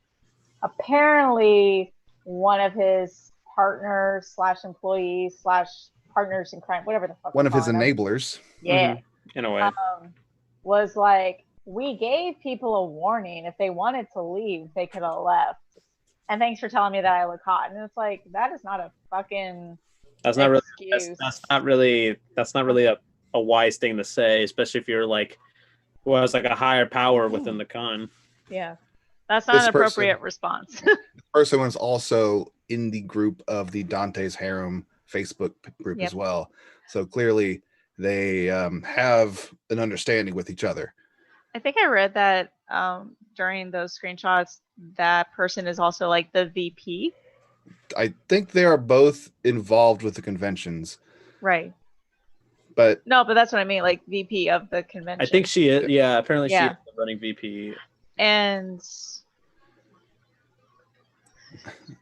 Apparently, one of his partners / employees / partners in crime, whatever the fuck. One of his enablers. Yeah. In a way. Was like, we gave people a warning. If they wanted to leave, they could have left. And thanks for telling me that I look hot. And it's like, that is not a fucking That's not really excuse. that's not really a wise thing to say, especially if you're like who has like a higher power within the con. Yeah. That's not an appropriate response. The person was also in the group of the Dante's Harem Facebook group as well. So clearly they have an understanding with each other. I think I read that during those screenshots, that person is also like the VP. I think they are both involved with the conventions. Right. But that's what I mean, like VP of the convention. I think she is. Yeah, apparently she is running VP. And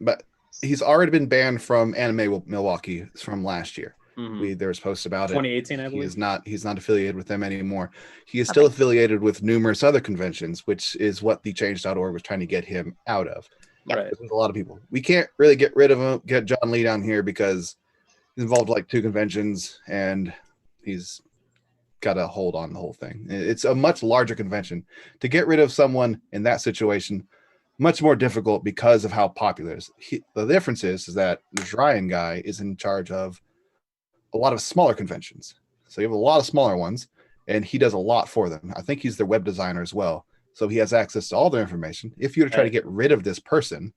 but he's already been banned from Anime Milwaukee from last year. Mm-hmm. There was posts about 2018, I believe. He's not affiliated with them anymore. He is still affiliated with numerous other conventions, which is what the change.org was trying to get him out of. Right. There's a lot of people. We can't really get rid of him, get John Lee down here because he's involved like 2 conventions and he's got a hold on the whole thing. It's a much larger convention. To get rid of someone in that situation, much more difficult because of how popular it is. The difference is that this Ryan guy is in charge of a lot of smaller conventions. So you have a lot of smaller ones, and he does a lot for them. I think he's their web designer as well. So he has access to all their information. If you were to try to get rid of this person,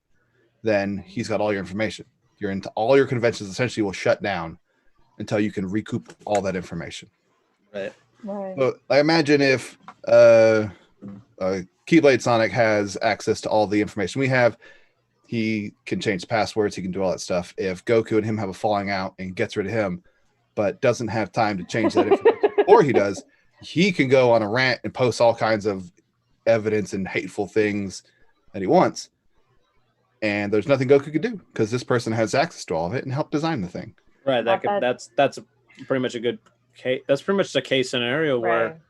then he's got all your information. You're into all your conventions essentially will shut down until you can recoup all that information. Right. So I imagine if Keyblade Sonic has access to all the information we have, he can change passwords, he can do all that stuff. If Goku and him have a falling out and gets rid of him, but doesn't have time to change that information before he does, he can go on a rant and post all kinds of evidence and hateful things that he wants. And there's nothing Goku could do because this person has access to all of it and helped design the thing. Right. That's pretty much a good case. That's pretty much the case scenario where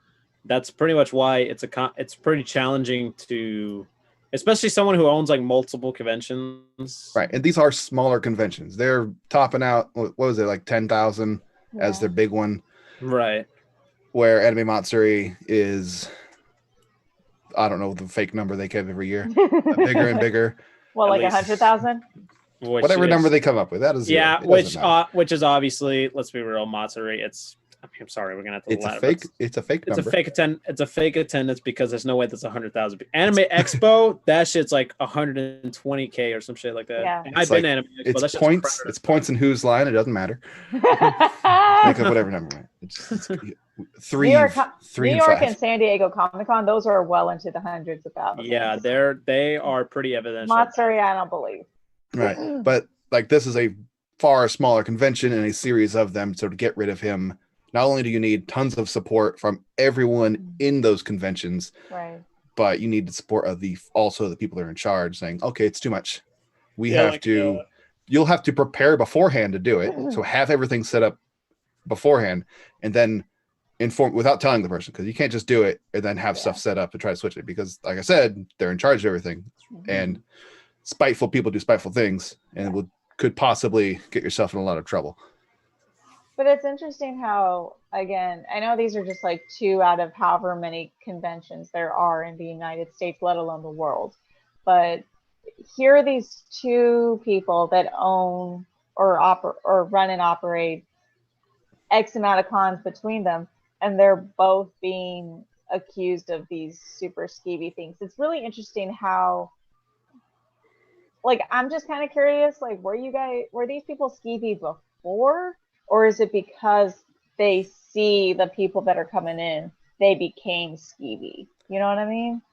that's pretty much why it's pretty challenging to, especially someone who owns like multiple conventions. Right. And these are smaller conventions. They're topping out, what was it, like 10,000 as their big one. Right. Where Anime-zing is, I don't know the fake number they give every year, bigger and bigger. Well, like 100,000? Whatever number they come up with, that is which is obviously, let's be real, Matsuri. I'm sorry, we're gonna have to. It's a fake. It's a fake number. It's a fake attendance because there's no way that's 100,000. Anime Expo, that shit's like 120K or some shit like that. Yeah. I've been to Anime Expo. It's points. It's points in whose line. It doesn't matter. Make up whatever number. It's three. New York five. and San Diego Comic Con, those are well into the hundreds of thousands. Yeah, they are pretty evidential. Matsuri, I don't believe. Right, but like this is a far smaller convention and a series of them. So to get rid of him, not only do you need tons of support from everyone in those conventions, right, but you need the support of also the people that are in charge saying, okay, it's too much. You'll have to prepare beforehand to do it. So have everything set up beforehand and then inform without telling the person, because you can't just do it and then have stuff set up and try to switch it, because like I said, they're in charge of everything. And spiteful people do spiteful things, and could possibly get yourself in a lot of trouble. But it's interesting how, again, I know these are just like 2 out of however many conventions there are in the United States, let alone the world. But here are these 2 people that own or run and operate X amount of cons between them, and they're both being accused of these super skeevy things. It's really interesting how, like, I'm just kind of curious, like, were these people skeevy before? Or is it because they see the people that are coming in, they became skeevy? You know what I mean?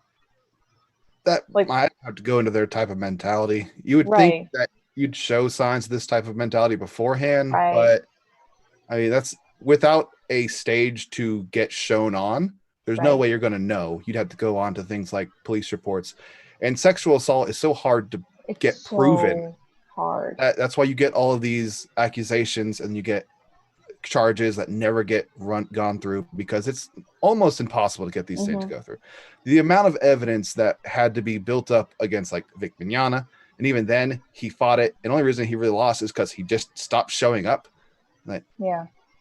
That might have to go into their type of mentality. You would think that you'd show signs of this type of mentality beforehand, but I mean, that's without a stage to get shown on. There's no way you're going to know. You'd have to go on to things like police reports, and sexual assault is so hard to get proven. Hard. That's why you get all of these accusations and you get charges that never get gone through, because it's almost impossible to get these things to go through. The amount of evidence that had to be built up against like Vic Mignogna, and even then he fought it, and the only reason he really lost is because he just stopped showing up.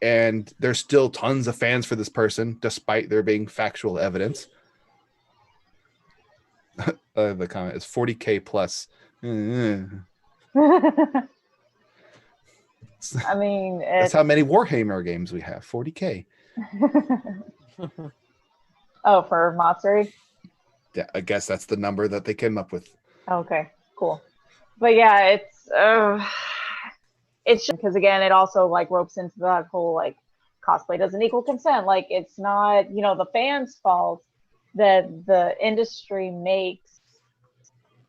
And there's still tons of fans for this person despite there being factual evidence. The comment is 40K plus. I mean, that's how many Warhammer games we have. 40K. Oh, for Matsuri? Yeah, I guess that's the number that they came up with. Okay, cool. But yeah, it's just because, again, it also like ropes into that whole like cosplay doesn't equal consent. Like, it's not, the fans' fault that the industry makes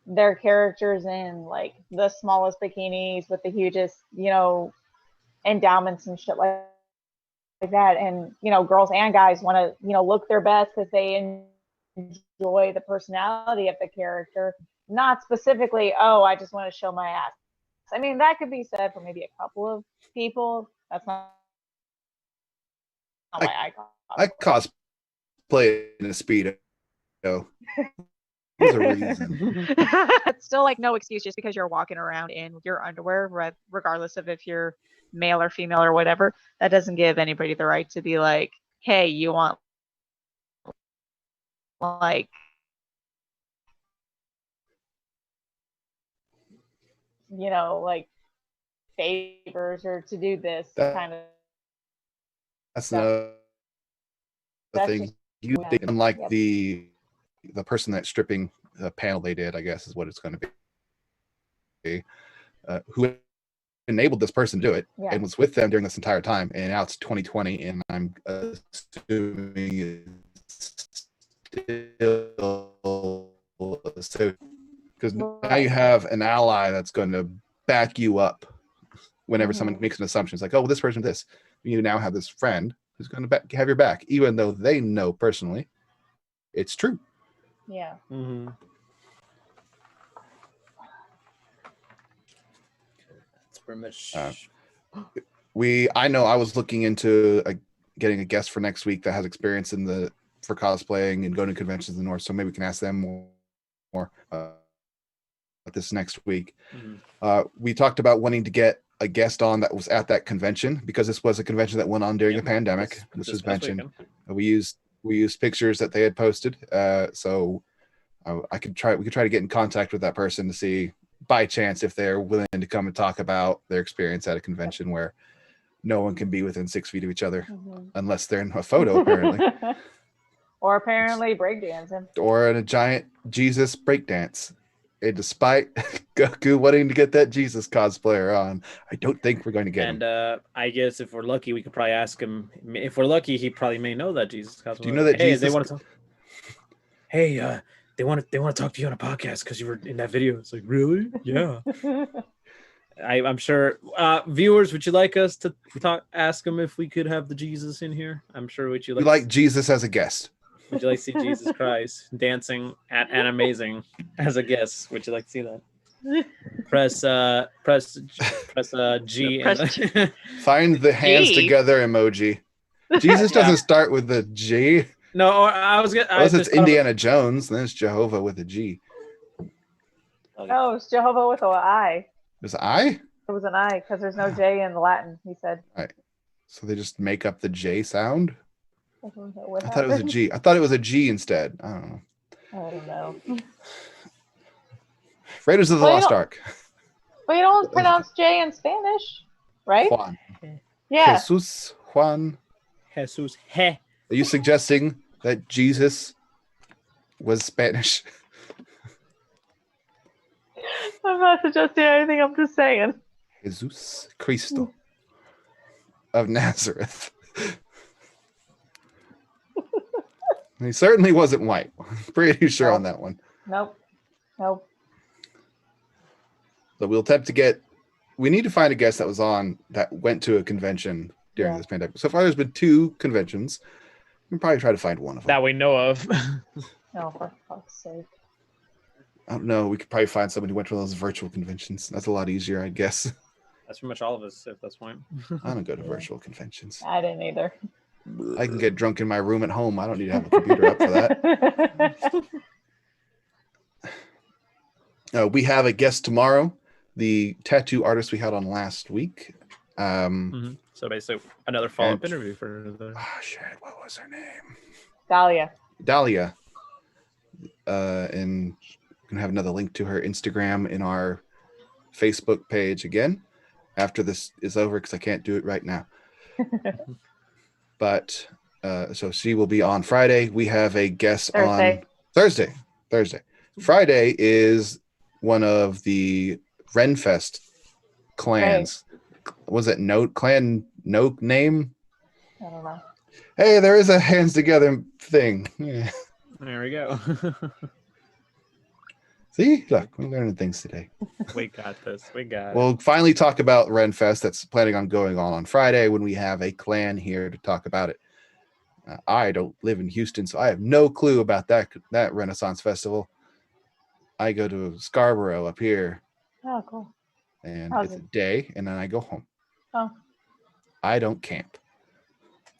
their characters in like the smallest bikinis with the hugest, endowments and shit like that. And, girls and guys want to, look their best because they enjoy the personality of the character, not specifically, oh, I just want to show my ass. I mean, that could be said for maybe a couple of people. That's not why I cosplay in a Speedo. There's a reason. It's still like no excuse just because you're walking around in your underwear, regardless of if you're male or female or whatever. That doesn't give anybody the right to be like, hey, you want like like favors or to do this That- kind of That's stuff. another That's thing. just You think, unlike Yep. the person that's stripping the panel they did, I guess is what it's going to be. Who enabled this person to do it Yeah. and was with them during this entire time, and now it's 2020, and I'm assuming it's still so, because now you have an ally that's going to back you up whenever someone makes an assumption. It's like, oh, well, this person this. You now have this friend who's going to have your back, even though they know personally it's true. Yeah. Mm-hmm. That's pretty much. I know I was looking into getting a guest for next week that has experience for cosplaying and going to conventions in the north, so maybe we can ask them more this next week. Mhm. We talked about wanting to get a guest on that was at that convention, because this was a convention that went on during Yep, a pandemic, this which was past mentioned. weekend. We used pictures that they had posted, so we could try to get in contact with that person to see by chance if they're willing to come and talk about their experience at a convention where no one can be within 6 feet of each other unless they're in a photo, apparently. Or apparently breakdancing. Or in a giant Jesus breakdance. And despite Goku wanting to get that Jesus cosplayer on, I don't think we're going to get him. And I guess if we're lucky, we could probably ask him. If we're lucky, he probably may know that Jesus cosplay. Do you know that hey, Jesus? They want to talk. Hey, they want to talk to you on a podcast because you were in that video. It's like, really? Yeah. I'm sure. Viewers, would you like us to ask them if we could have the Jesus in here? I'm sure. Would you We like? like Jesus as a guest. Would you like to see Jesus Christ dancing at Anime-zing as a guest? Would you like to see that? Press G. Press Find the hands G? together emoji. Jesus Yeah. doesn't start with the G. No, I was gonna. Unless it's Indiana Jones, then it's Jehovah with a G. Oh, it's Jehovah with an I. Is it I? It was an I because there's no J in Latin, he said. So they just make up the J sound? What I thought it was a G. I thought it was a G instead. I don't know. I don't know. Raiders of the Well, you Lost don't- Ark. But you don't pronounce J in Spanish, right? Juan. Yeah. Jesus Juan. Jesus. He. Are you suggesting that Jesus was Spanish? I'm not suggesting anything, I'm just saying. Jesus Cristo of Nazareth. He certainly wasn't white. Pretty sure on that one. Nope. So we'll attempt to get. We need to find a guest that was on that went to a convention during Yeah. this pandemic. So far, there's been 2 conventions. We can probably try to find one of them. That we know of. No, for fuck's sake. I don't know. We could probably find somebody who went to those virtual conventions. That's a lot easier, I guess. That's pretty much all of us, if that's fine. I don't go to virtual conventions. I didn't either. I can get drunk in my room at home. I don't need to have a computer up for that. We have a guest tomorrow. The tattoo artist we had on last week. So basically, another follow-up And- interview for the. Oh shit! What was her name? Dahlia. Dahlia. And we're gonna have another link to her Instagram in our Facebook page again after this is over, because I can't do it right now. But so she will be on Friday. We have a guest on Thursday. Friday is one of the Renfest clans. Was it clan name? I don't know. Hey, there is a hands together thing. Yeah. There we go. See, look, we're learning things today. We got this. We got it. We'll finally talk about Renfest that's planning on going on Friday when we have a clan here to talk about it. I don't live in Houston, so I have no clue about that Renaissance Festival. I go to Scarborough up here, Oh, cool. and How's it's a it? day, and then I go home. Oh. I don't camp.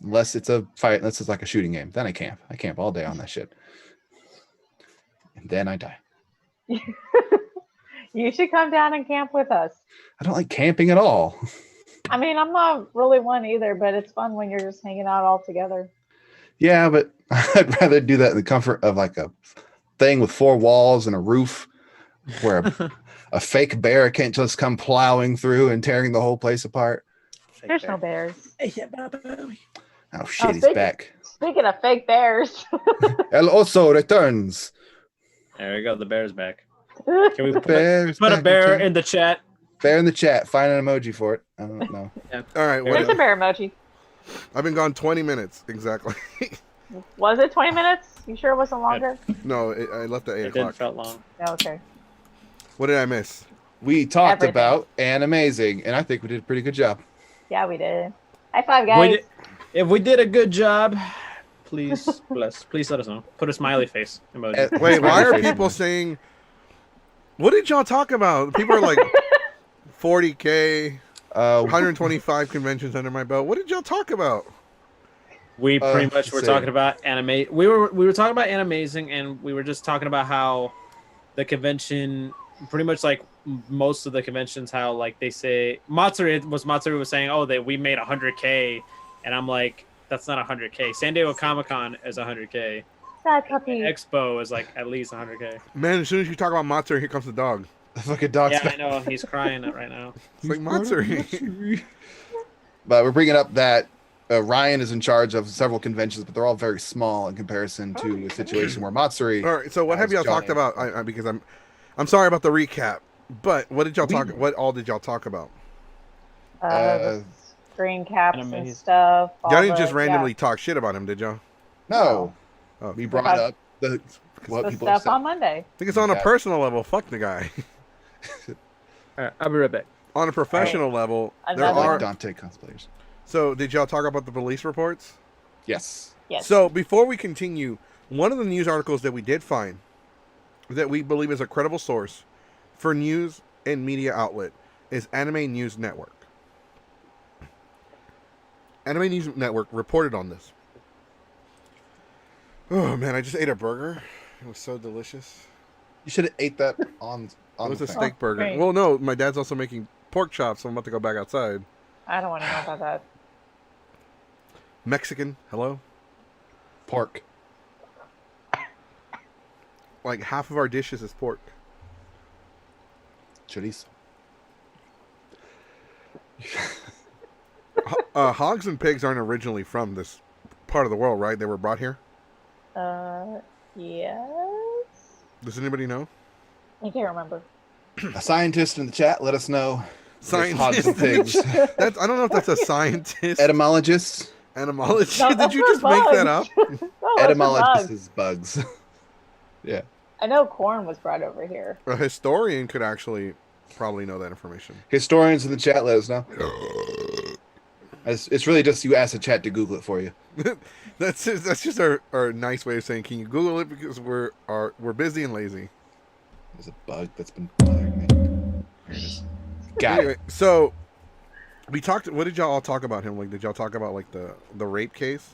Unless it's a fight, unless it's like a shooting game. Then I camp. I camp all day on that shit. And then I die. You should come down and camp with us. I don't like camping at all. I mean, I'm not really one either, but it's fun when you're just hanging out all together. Yeah, but I'd rather do that in the comfort of like a thing with 4 walls and a roof where a fake bear can't just come plowing through and tearing the whole place apart. There's no bears. Oh shit, he's speaking- back. Speaking of fake bears. El Oso returns. There we go. The bear's back. Oh, Can we The put, bear's put a back bear chat. in the chat? Bear in the chat. Find an emoji for it. I don't know. All right, There's a what, bear emoji. I've been gone 20 minutes exactly. Was it 20 minutes? You sure it wasn't longer? No, I left at 8 It didn't o'clock. felt long. No, okay. What did I miss? We talked Everything. about Anime-zing, and I think we did a pretty good job. Yeah, we did. High five, We guys. did, if we did a good job, please please let us know. Put a smiley face emoji. Wait, why are Face people emoji. saying? What did y'all talk about? People are like 40K, 125 conventions under my belt. What did y'all talk about? We pretty much let's were see. talking about anime. We were talking about Anime-zing, and we were just talking about how the convention, pretty much like most of the conventions, how like they say Matsuri was saying, oh, we made 100K, and I'm like, that's not 100K. San Diego Comic-Con is 100K. Sad puppy. Expo is like at least 100K. Man, as soon as you talk about Matsuri, here comes the dog. The fucking dog's Yeah, back. I know he's crying right now. It's like Matsuri. But we're bringing up that Ryan is in charge of several conventions, but they're all very small in comparison to a situation where Matsuri. All right, so what have As y'all talked giant. about? Because I'm sorry about the recap, but what did y'all talk? We- What all did y'all talk about? The screen caps and Anime. stuff. all Y'all didn't the- just randomly talk shit about him, did y'all? No, Oh, we brought up the what the people have stuff said. on Monday. I think it's on a Yeah. personal level. Fuck the guy. All right, I'll be right back. On a professional level, there Another- are. Like Dante cosplayers. So, did y'all talk about the police reports? Yes. Yes. So, before we continue, one of the news articles that we did find that we believe is a credible source for news and media outlet is Anime News Network. Anime News Network reported on this. Oh man, I just ate a burger. It was so delicious. You should have ate that on It was the a thing. steak burger. great. Well, no, my dad's also making pork chops, so I'm about to go back outside. I don't want to know about that. Mexican, hello? pork. Like half of our dishes is pork. Chorizo. Hogs and pigs aren't originally from this part of the world, right? They were brought here. Yes. Does anybody know? I can't remember. A scientist in the chat, let us know. if hogs Scientist. and pigs. That's, I don't know if that's a scientist. Etymologists. Etymology. No, Did that's you for just make that up? bugs. No, that's for Etymologists bugs. is bugs. Yeah. I know corn was brought over here. A historian could actually probably know that information. Historians in the chat, let us know. It's really just you ask the chat to Google it for you. That's just our nice way of saying, can you Google it because we're busy and lazy. There's a bug that's been bothering me. There it is. Got Anyway, it. so we talked. What did y'all all talk about him? Like, did y'all talk about like the rape case?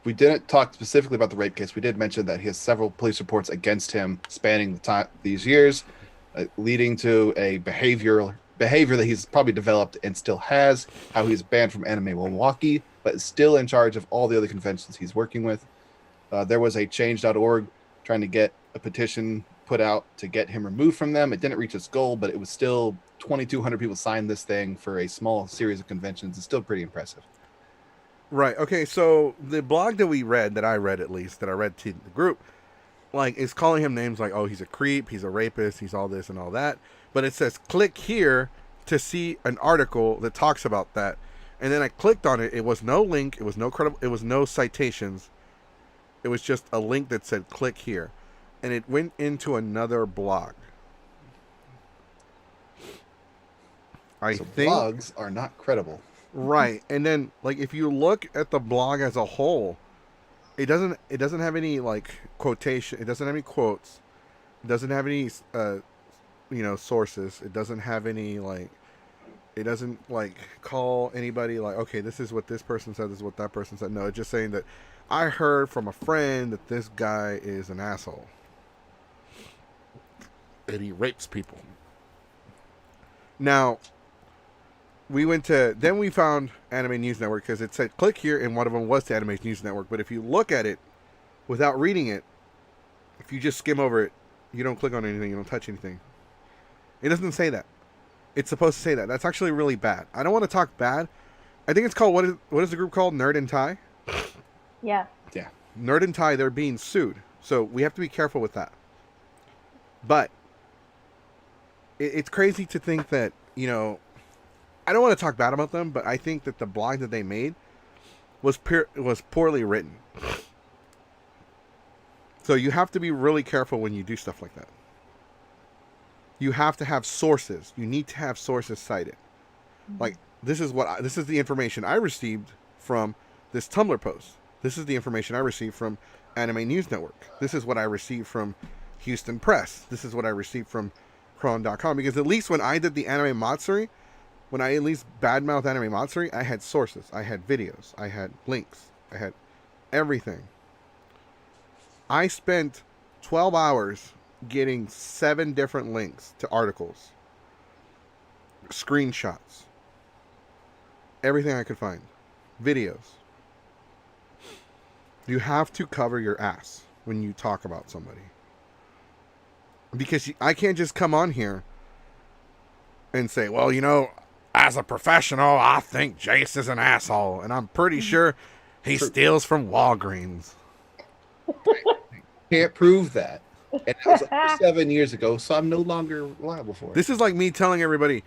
We didn't talk specifically about the rape case. We did mention that he has several police reports against him spanning the time these years, leading to a behavior that he's probably developed and still has. How he's banned from Anime Milwaukee, but is still in charge of all the other conventions he's working with. There was a Change.org trying to get a petition put out to get him removed from them. It didn't reach its goal, but it was still 2,200 people signed this thing for a small series of conventions. It's still pretty impressive. Right. Okay. So the blog that we read, that I read at least, that I read to the group, like is calling him names like, oh, he's a creep, he's a rapist, he's all this and all that. But it says click here to see an article that talks about that. And then I clicked on it. It was no link. It was no credible. It was no citations. It was just a link that said click here, and it went into another blog. I So think blogs are not credible. right. And then like if you look at the blog as a whole, it doesn't have any like quotation. It doesn't have any quotes. It doesn't have any sources. It doesn't have any like. It doesn't like call anybody like, okay, this is what this person said, this is what that person said. No, it's just saying that I heard from a friend that this guy is an asshole. And he rapes people. Now, then we found Anime News Network because it said click here, and one of them was the Anime News Network. But if you look at it without reading it, if you just skim over it, You don't click on anything. You don't touch anything. It doesn't say that. It's supposed to say that. That's actually really bad. I don't want to talk bad. I think it's called, what is the group called? Nerd and Tie? Yeah. Yeah. Nerd and Tie, they're being sued. So we have to be careful with that. But it's crazy to think that, you know, I don't want to talk bad about them, but I think that the blog that they made was poorly written. So you have to be really careful when you do stuff like that. You have to have sources. You need to have sources cited. Like, this is the information I received from this Tumblr post. This is the information I received from Anime News Network. This is what I received from Houston Press. This is what I received from Cron.com. Because at least when I did the Anime Matsuri, when I at least badmouthed Anime Matsuri, I had sources. I had videos. I had links. I had everything. I spent 12 hours getting 7 different links to articles, screenshots, everything I could find, videos. You have to cover your ass when you talk about somebody. Because I can't just come on here and say, well, you know, as a professional, I think Jace is an asshole, and I'm pretty sure he steals from Walgreens. Can't prove that. And that was over 7 years ago, so I'm no longer liable for it. This is like me telling everybody,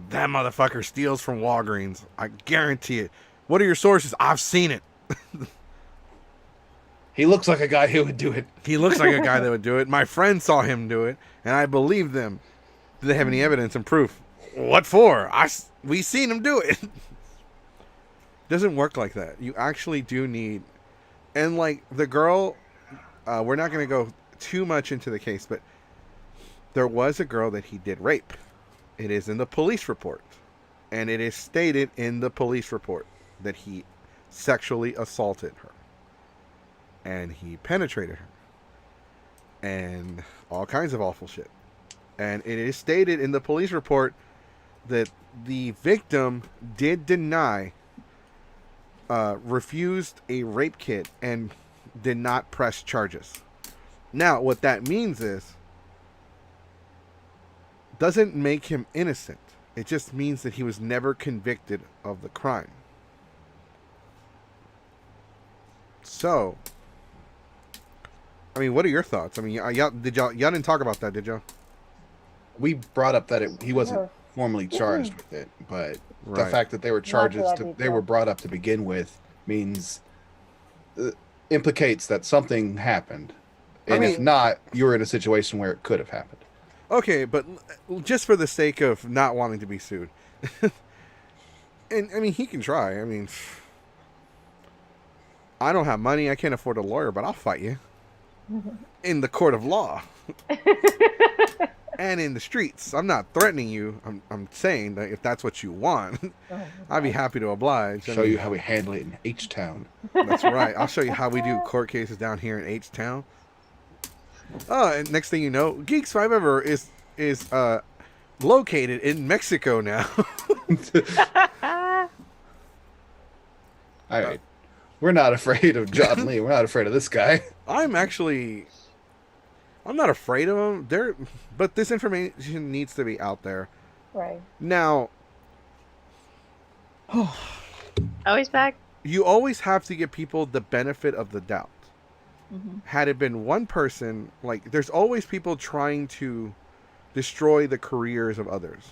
that motherfucker steals from Walgreens. I guarantee it. What are your sources? I've seen it. He looks like a guy who would do it. He looks like a guy that would do it. My friend saw him do it, and I believe them. Do they have any evidence and proof? What for? We seen him do it. Doesn't work like that. You actually do need... And like the girl... we're not going to go too much into the case, but there was a girl that he did rape. It is in the police report. And it is stated in the police report that he sexually assaulted her. And he penetrated her. And all kinds of awful shit. And it is stated in the police report that the victim did deny, refused a rape kit, and did not press charges. Now, what that means is, doesn't make him innocent. It just means that he was never convicted of the crime. So, I mean, what are your thoughts? I mean, y'all didn't talk about that, did y'all? We brought up that he wasn't formally charged with it, but the Right. fact that they were they were brought up to begin with means implicates that something happened. And if not, you're in a situation where it could have happened. Okay, but just for the sake of not wanting to be sued. And, I mean, he can try. I mean, I don't have money. I can't afford a lawyer, but I'll fight you. In the court of law. And in the streets. I'm not threatening you. I'm saying that if that's what you want, I'd be happy to oblige. Show you how we handle it in H-Town. That's right. I'll show you how we do court cases down here in H-Town. Oh, and next thing you know, Geeks 5 Ever is located in Mexico now. All right. We're not afraid of John Lee. We're not afraid of this guy. I'm not afraid of him. But this information needs to be out there. Right. Now, Oh, he's back. you always have to give people the benefit of the doubt. Mm-hmm. Had it been one person, like, there's always people trying to destroy the careers of others.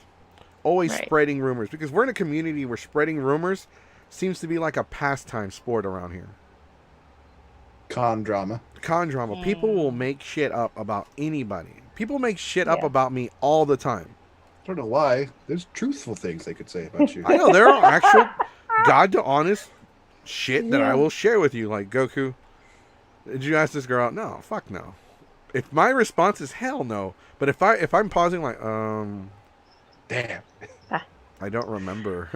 Always Right. spreading rumors. Because we're in a community where spreading rumors seems to be like a pastime sport around here. Con drama. Con drama. People will make shit up about anybody. People make shit up Yeah. about me all the time. I don't know why. There's truthful things they could say about you. I know there are actual God to honest shit that I Yeah. will share with you. Like, Goku, did you ask this girl out? No, fuck no. If my response is hell no, but if I'm pausing like Damn. I don't remember.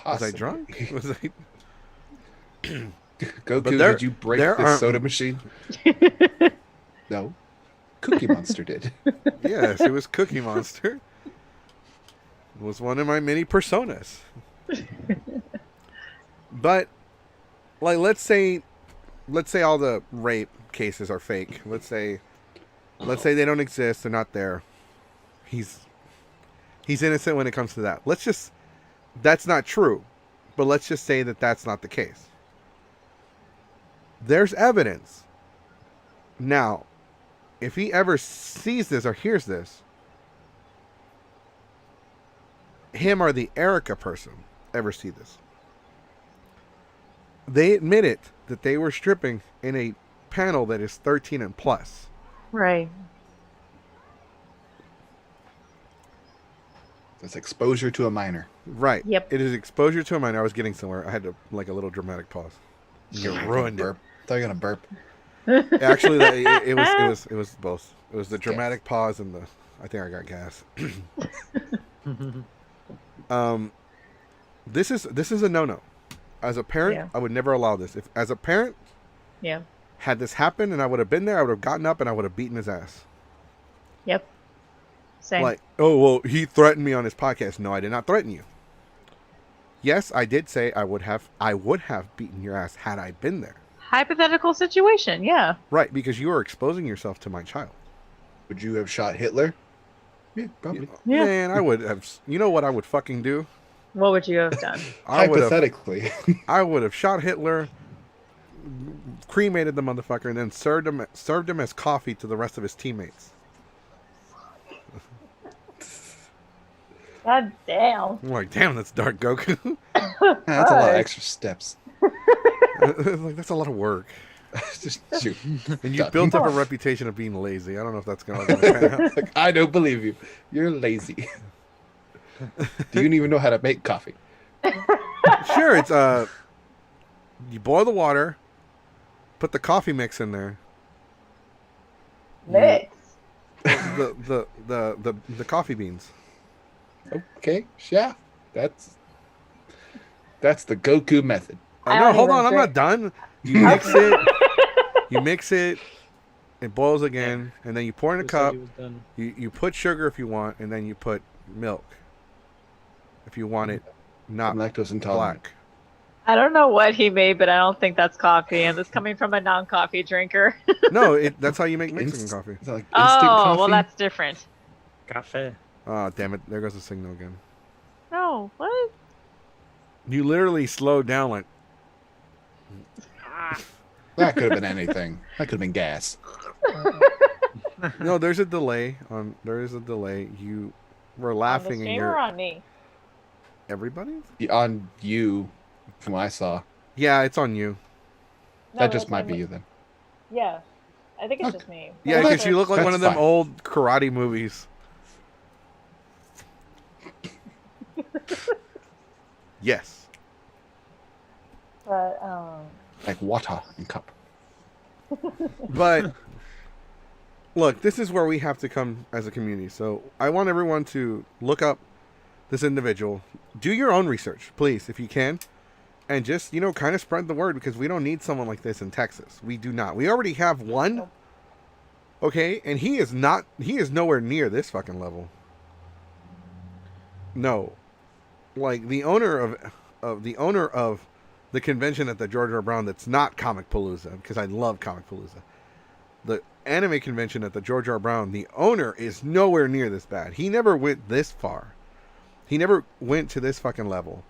Was I drunk? Was I? Goku, But there- did you break there this are- soda machine? No. Cookie Monster did. Yes, it was Cookie Monster. It was one of my many personas. But like let's say all the rape cases are fake. Let's say Let's say they don't exist. They're not there. He's innocent when it comes to that. That's not true. But let's just say that that's not the case. There's evidence. Now, if he ever sees this or hears this, him or the Erica person ever see this, they admitted that they were stripping in a panel that is 13 and plus. Right. That's exposure to a minor. Right. Yep. It is exposure to a minor. I was getting somewhere. I had to like a little dramatic pause. You ruined it. Burp. I thought you were gonna burp. Actually, it was both. It was the dramatic pause and the. I think I got gas. This is a no-no. As a parent, Yeah. I would never allow this. If as a parent, Yeah. had this happened and I would have been there, I would have gotten up and I would have beaten his ass. Yep. Same. Like, oh well, he threatened me on his podcast. No, I did not threaten you. Yes, I did say I would have beaten your ass had I been there. Hypothetical situation. Yeah. Right, because you are exposing yourself to my child. Would you have shot Hitler? Yeah, probably. Yeah. Man, I would have. You know what I would fucking do? What would you have done? I would have. Hypothetically. I would have shot Hitler, cremated the motherfucker, and then served him as coffee to the rest of his teammates. God damn. I'm like, damn, that's dark, Goku. That's a lot of extra steps. Like, that's a lot of work. Just shoot. And you Done. built up a reputation of being lazy. I don't know if that's gonna pan out. Like, I don't believe you. You're lazy. Do you even know how to make coffee? Sure, it's you boil the water, put the coffee mix in there. Mix. The coffee beans. Okay, yeah. That's the Goku method. I know. Hold on, I'm not done. You mix it. You mix it. It boils again, and then you pour in a Who said cup. he was done? You put sugar if you want, and then you put milk if you want it not I'm lactose intolerant. black. I don't know what he made, but I don't think that's coffee. And this coming from a non-coffee drinker. No, that's how you make Mexican Inst- coffee. Is that like instant Oh, coffee? well, that's different. Cafe. Oh, damn it. There goes the signal again. No, what? You literally slowed down like, That could have been anything. That could have been gas. no, there's a delay. There is a delay. You were laughing On the and stream or you're... on me? Everybody? On you, from what I saw. Yeah, it's on you. No, That just that's might on be me. you then. Yeah. I think it's Okay. just me. Yeah, Well, because you look like one that's of them fine. old karate movies. Yes. But, Like water and cup. But look, this is where we have to come as a community. So I want everyone to look up this individual. Do your own research, please, if you can. And just, kind of spread the word, because we don't need someone like this in Texas. We do not. We already have one. Okay? And he is nowhere near this fucking level. No. Like the owner of the convention at the George R. Brown that's not Comic Palooza, because I love Comic Palooza. The anime convention at the George R. Brown, the owner is nowhere near this bad. He never went this far. He never went to this fucking level.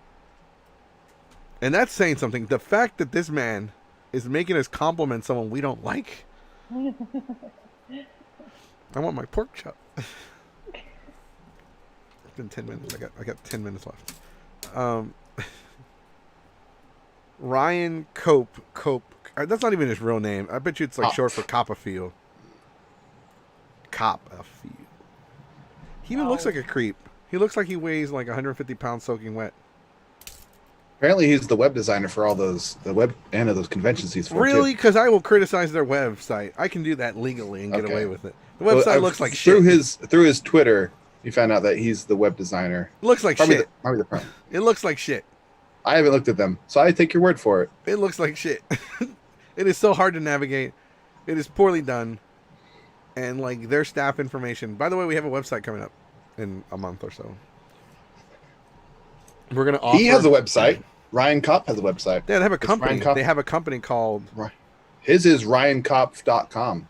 And that's saying something. The fact that this man is making us compliment someone we don't like. I want my pork chop. It's been 10 minutes. I got 10 minutes left. Ryan Cope. That's not even his real name. I bet you it's like short for Copperfield. Copperfield. He even looks like a creep. He looks like he weighs like 150 pounds soaking wet. Apparently, he's the web designer for all the web and of those conventions he's for. Really? Too. Because I will criticize their website. I can do that legally and get Okay. away with it. The website Well, looks like through shit. Through his Twitter, you found out that he's the web designer. Looks like Probably shit. probably the problem. It looks like shit. I haven't looked at them, so I take your word for it. It looks like shit. It is so hard to navigate. It is poorly done. And like their staff information. By the way, we have a website coming up in a month or so. We're gonna offer. He has a website. Ryan Kopp has a website. Yeah, they have a It's company. Ryan Kopp. They have a company called. His is ryankopp.com.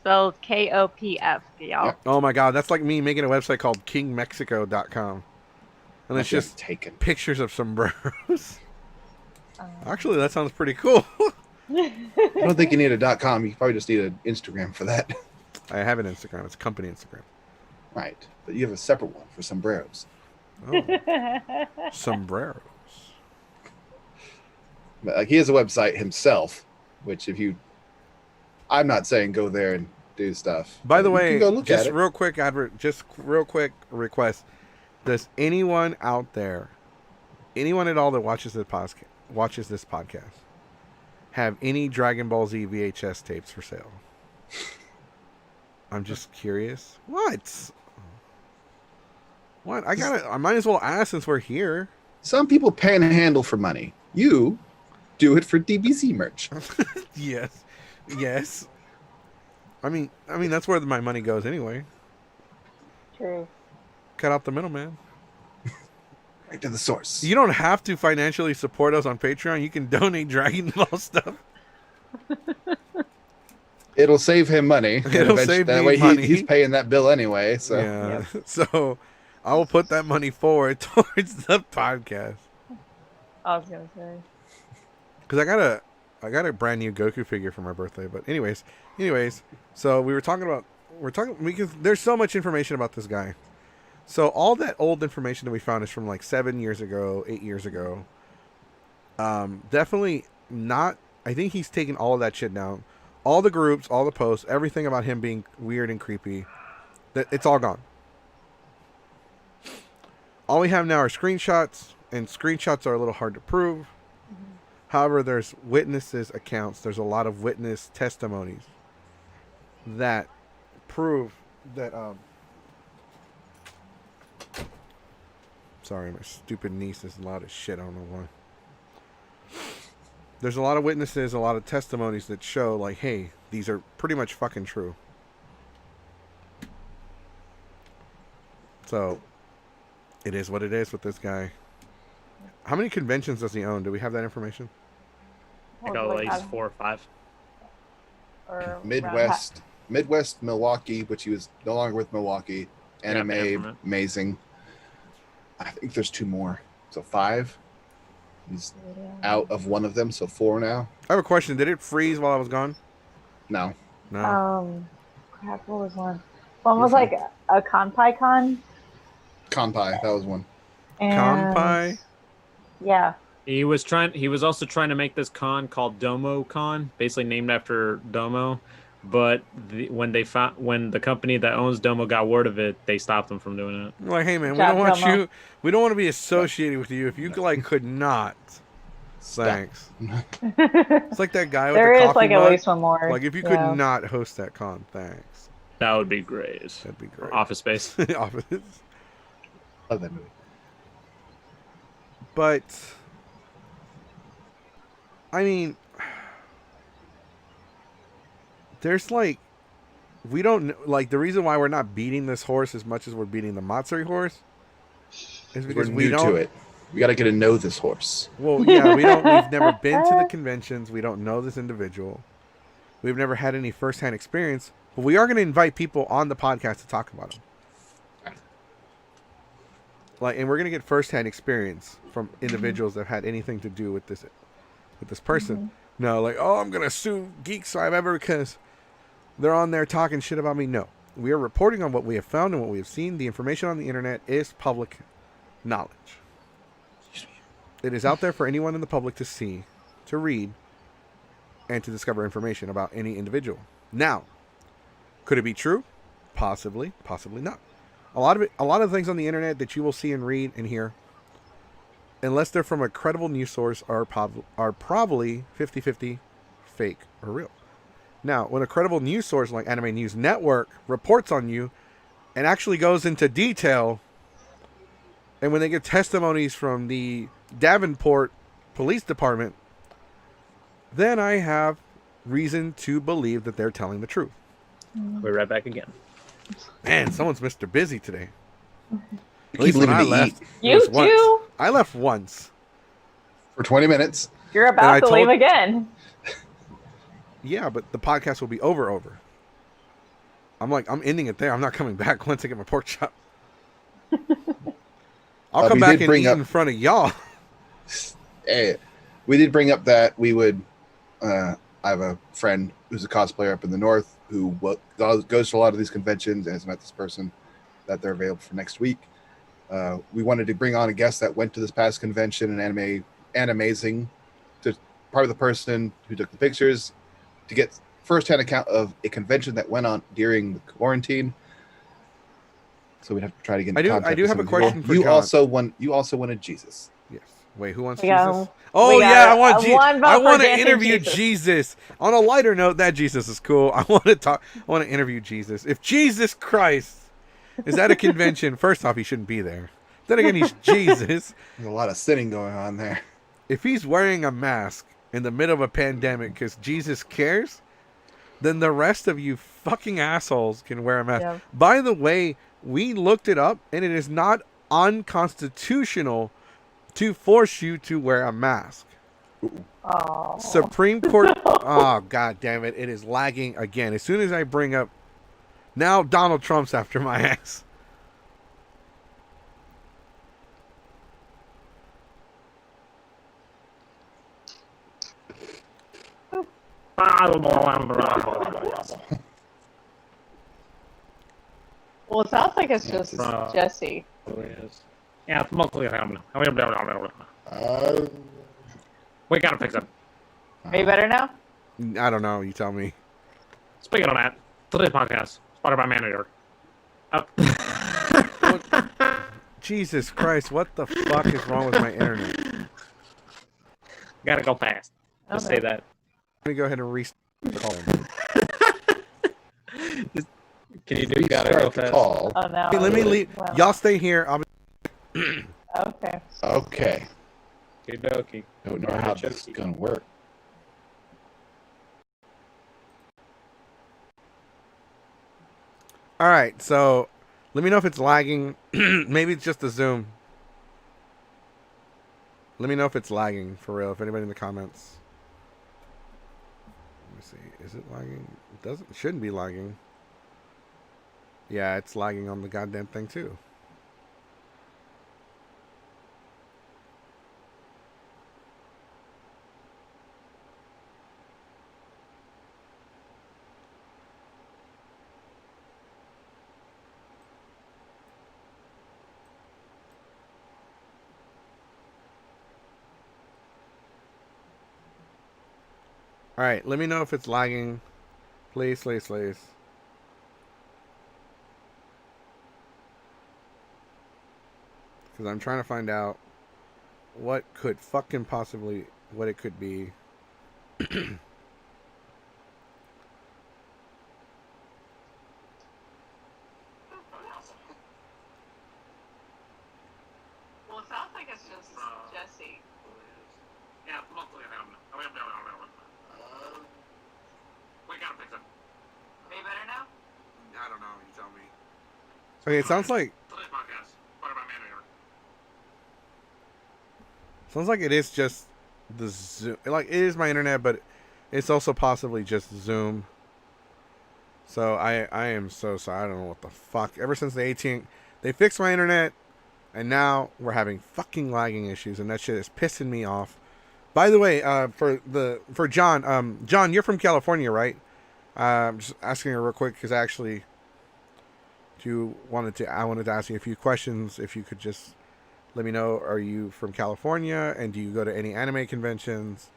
spelled KOPF, y'all. Yep. Oh my god, that's like me making a website called kingmexico.com. And it's just taken. pictures of sombreros. Um, Actually, that sounds pretty cool. I don't think you need a .com. You probably just need an Instagram for that. I have an Instagram. It's a company Instagram. Right. But you have a separate one for sombreros. Oh, sombreros. But, like, he has a website himself, which I'm not saying go there and do stuff. By the You way, can go look just at it. real quick request. Does anyone out there, anyone at all that watches this podcast, have any Dragon Ball Z VHS tapes for sale? I'm just curious. What? I might as well ask since we're here. Some people panhandle for money. You do it for DBZ merch. Yes. I mean that's where my money goes anyway. True. Cut out the middleman. Right to the source. You don't have to financially support us on Patreon. You can donate Dragon Ball stuff. It'll save him money. It'll save that me way money. He's paying that bill anyway. So Yeah. So I will put that money forward towards the podcast. I was gonna say. Because I got a brand new Goku figure for my birthday. But anyways, so we're talking because there's so much information about this guy. So all that old information that we found is from like 7 years ago, 8 years ago. Definitely not. I think he's taken all of that shit down. All the groups, all the posts, everything about him being weird and creepy. It's all gone. All we have now are screenshots, and screenshots are a little hard to prove. Mm-hmm. However, there's witnesses' accounts. There's a lot of witness testimonies that prove that. Sorry, my stupid niece is loud as shit. I don't know why. There's a lot of witnesses, a lot of testimonies that show, like, hey, these are pretty much fucking true. So, it is what it is with this guy. How many conventions does he own? Do we have that information? I got at least 4 or 5. Or Midwest, Milwaukee, which he was no longer with Milwaukee. Yeah, Anime-zing. I think there's 2 more. So 5. He's out of one of them, so 4 now. I have a question. Did it freeze while I was gone? No. No. Crap, what was one? One was like a Kanpai Con. Kanpai, that was one. And Kanpai? yeah. He was also trying to make this con called Domo Con, basically named after Domo. But when the company that owns Domo got word of it, they stopped them from doing it. Like, hey man, we Job, don't want Domo. we don't want to be associated with you if you could not. Thanks. It's like that guy with There the is coffee like mug. at least one more. Like if you could not host that con, thanks. That would be great. That'd be great. Office Space. Office. Love that movie. But I mean, there's like, we don't like the reason why we're not beating this horse as much as we're beating the Matsuri horse is because We're we new don't. to it. We got to get to know this horse. Well, yeah, we've never been to the conventions. We don't know this individual. We've never had any firsthand experience. But we are going to invite people on the podcast to talk about him. Like, and we're going to get firsthand experience from individuals that have had anything to do with this person. Mm-hmm. No, like, oh, I'm going to sue Geeks Forever because they're on there talking shit about me. No, we are reporting on what we have found and what we have seen. The information on the internet is public knowledge. It is out there for anyone in the public to see, to read, and to discover information about any individual. Now, could it be true? Possibly, possibly not. A lot of things on the internet that you will see and read and hear, unless they're from a credible news source, are probably 50-50 fake or real. Now, when a credible news source like Anime News Network reports on you and actually goes into detail, and when they get testimonies from the Davenport Police Department, then I have reason to believe that they're telling the truth. We're right back again. Man, someone's Mr. Busy today. At Keep least when leaving I to left, eat it You was once. too? I left once. for 20 minutes. You're I about to told- leave again. Yeah, but the podcast will be over. I'm like, I'm ending it there. I'm not coming back once I get my pork chop. I'll come we back did and bring eat up- in front of y'all. Hey, we did bring up that we would. I have a friend who's a cosplayer up in the north who goes to a lot of these conventions and has met this person that they're available for next week. We wanted to bring on a guest that went to this past convention, an Anime-zing, to part of the person who took the pictures to get firsthand account of a convention that went on during the quarantine. So we'd have to try to get in contact. I do with have some a people. question for John. You also wanted Jesus. Yes. Wait, who wants We Jesus? got- Oh we got yeah, I want one vote I for want to dancing interview Jesus. Jesus. On a lighter note, that Jesus is cool. I want to interview Jesus. If Jesus Christ is at a convention, first off, he shouldn't be there. Then again, he's Jesus. There's a lot of sinning going on there. If he's wearing a mask in the middle of a pandemic because Jesus cares, then the rest of you fucking assholes can wear a mask. Yeah. By the way, we looked it up, and it is not unconstitutional to force you to wear a mask. Oh. Supreme Court. Oh, god damn it. It is lagging again. As soon as I bring up. Now Donald Trump's after my ass. Well, it sounds like it's just Jesse. Yeah, we gotta fix it. Are you better now? I don't know. You tell me. Speaking of that, today's podcast spotted by manager. Jesus Christ. What the fuck is wrong with my internet? Gotta go fast. Just Okay. say that. Let me go ahead and restart the call. Can you do? Gotta go Start the fast. call. Oh no. Hey, let me leave. Well, Y'all stay here. I'll be. Okay. Okay. Okie Don't know how this is gonna work. All right. So let me know if it's lagging. Maybe it's just the Zoom. Let me know if it's lagging for real. If anybody in the comments. Let me see. Is it lagging? It doesn't. Shouldn't be lagging. Yeah, it's lagging on the goddamn thing too. All right, let me know if it's lagging. Please, please, please. Because I'm trying to find out what could fucking possibly, what it could be. Well, it sounds like it's just Jesse. Yeah, we gotta fix it. Are you better now? I don't know. You tell me. Okay, it sounds like Today's podcast spotted by manager. sounds like it is just the Zoom. Like it is my internet, but it's also possibly just Zoom. So I am so sorry. I don't know what the fuck. Ever since the 18, they fixed my internet, and now we're having fucking lagging issues, and that shit is pissing me off. By the way, for John, John, you're from California, right? Just asking you real quick because I wanted to ask you a few questions. If you could just let me know, are you from California, and do you go to any anime conventions,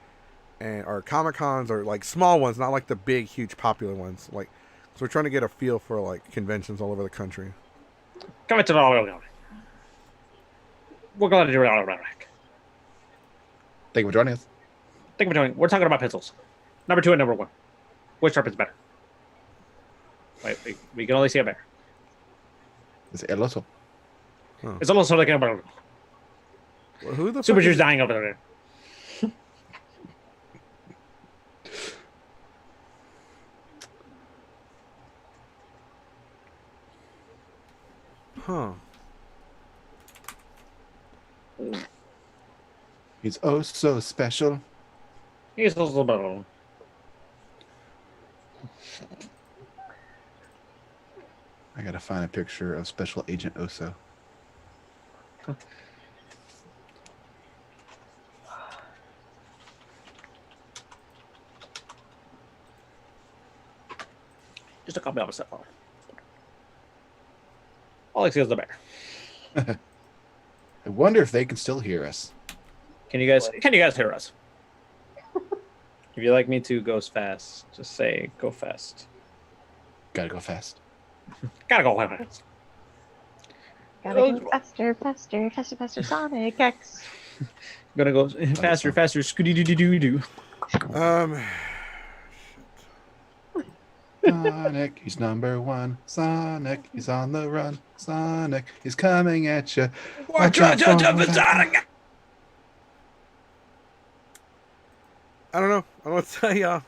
or Comic Cons, or like small ones, not like the big, huge, popular ones? Like, so we're trying to get a feel for like conventions all over the country. Come to the we're glad to do it. Thank you for joining us. Thank you for joining. We're talking about pencils. Number 2 and number 1. Which sharp is better? Wait, we can only see a bear. It's El Oso. It's almost like a Well, who the Super fuck Juice is, dying over there. huh? He's oh so special. He's also better. I gotta find a picture of Special Agent Oso. Just a copy of a cell phone. All I see is the bear. I wonder if they can still hear us. Can you guys hear us? If you'd like me to go fast, just say go fast. Gotta go fast. Gotta go fast. Gotta go faster, faster, faster, faster, Sonic X. Gonna go faster, faster, scooty doo doo doo doo. Sonic, he's number one. Sonic, he's on the run. Sonic, he's coming at you. Watch out, Sonic! I don't know. I don't know what to tell y'all.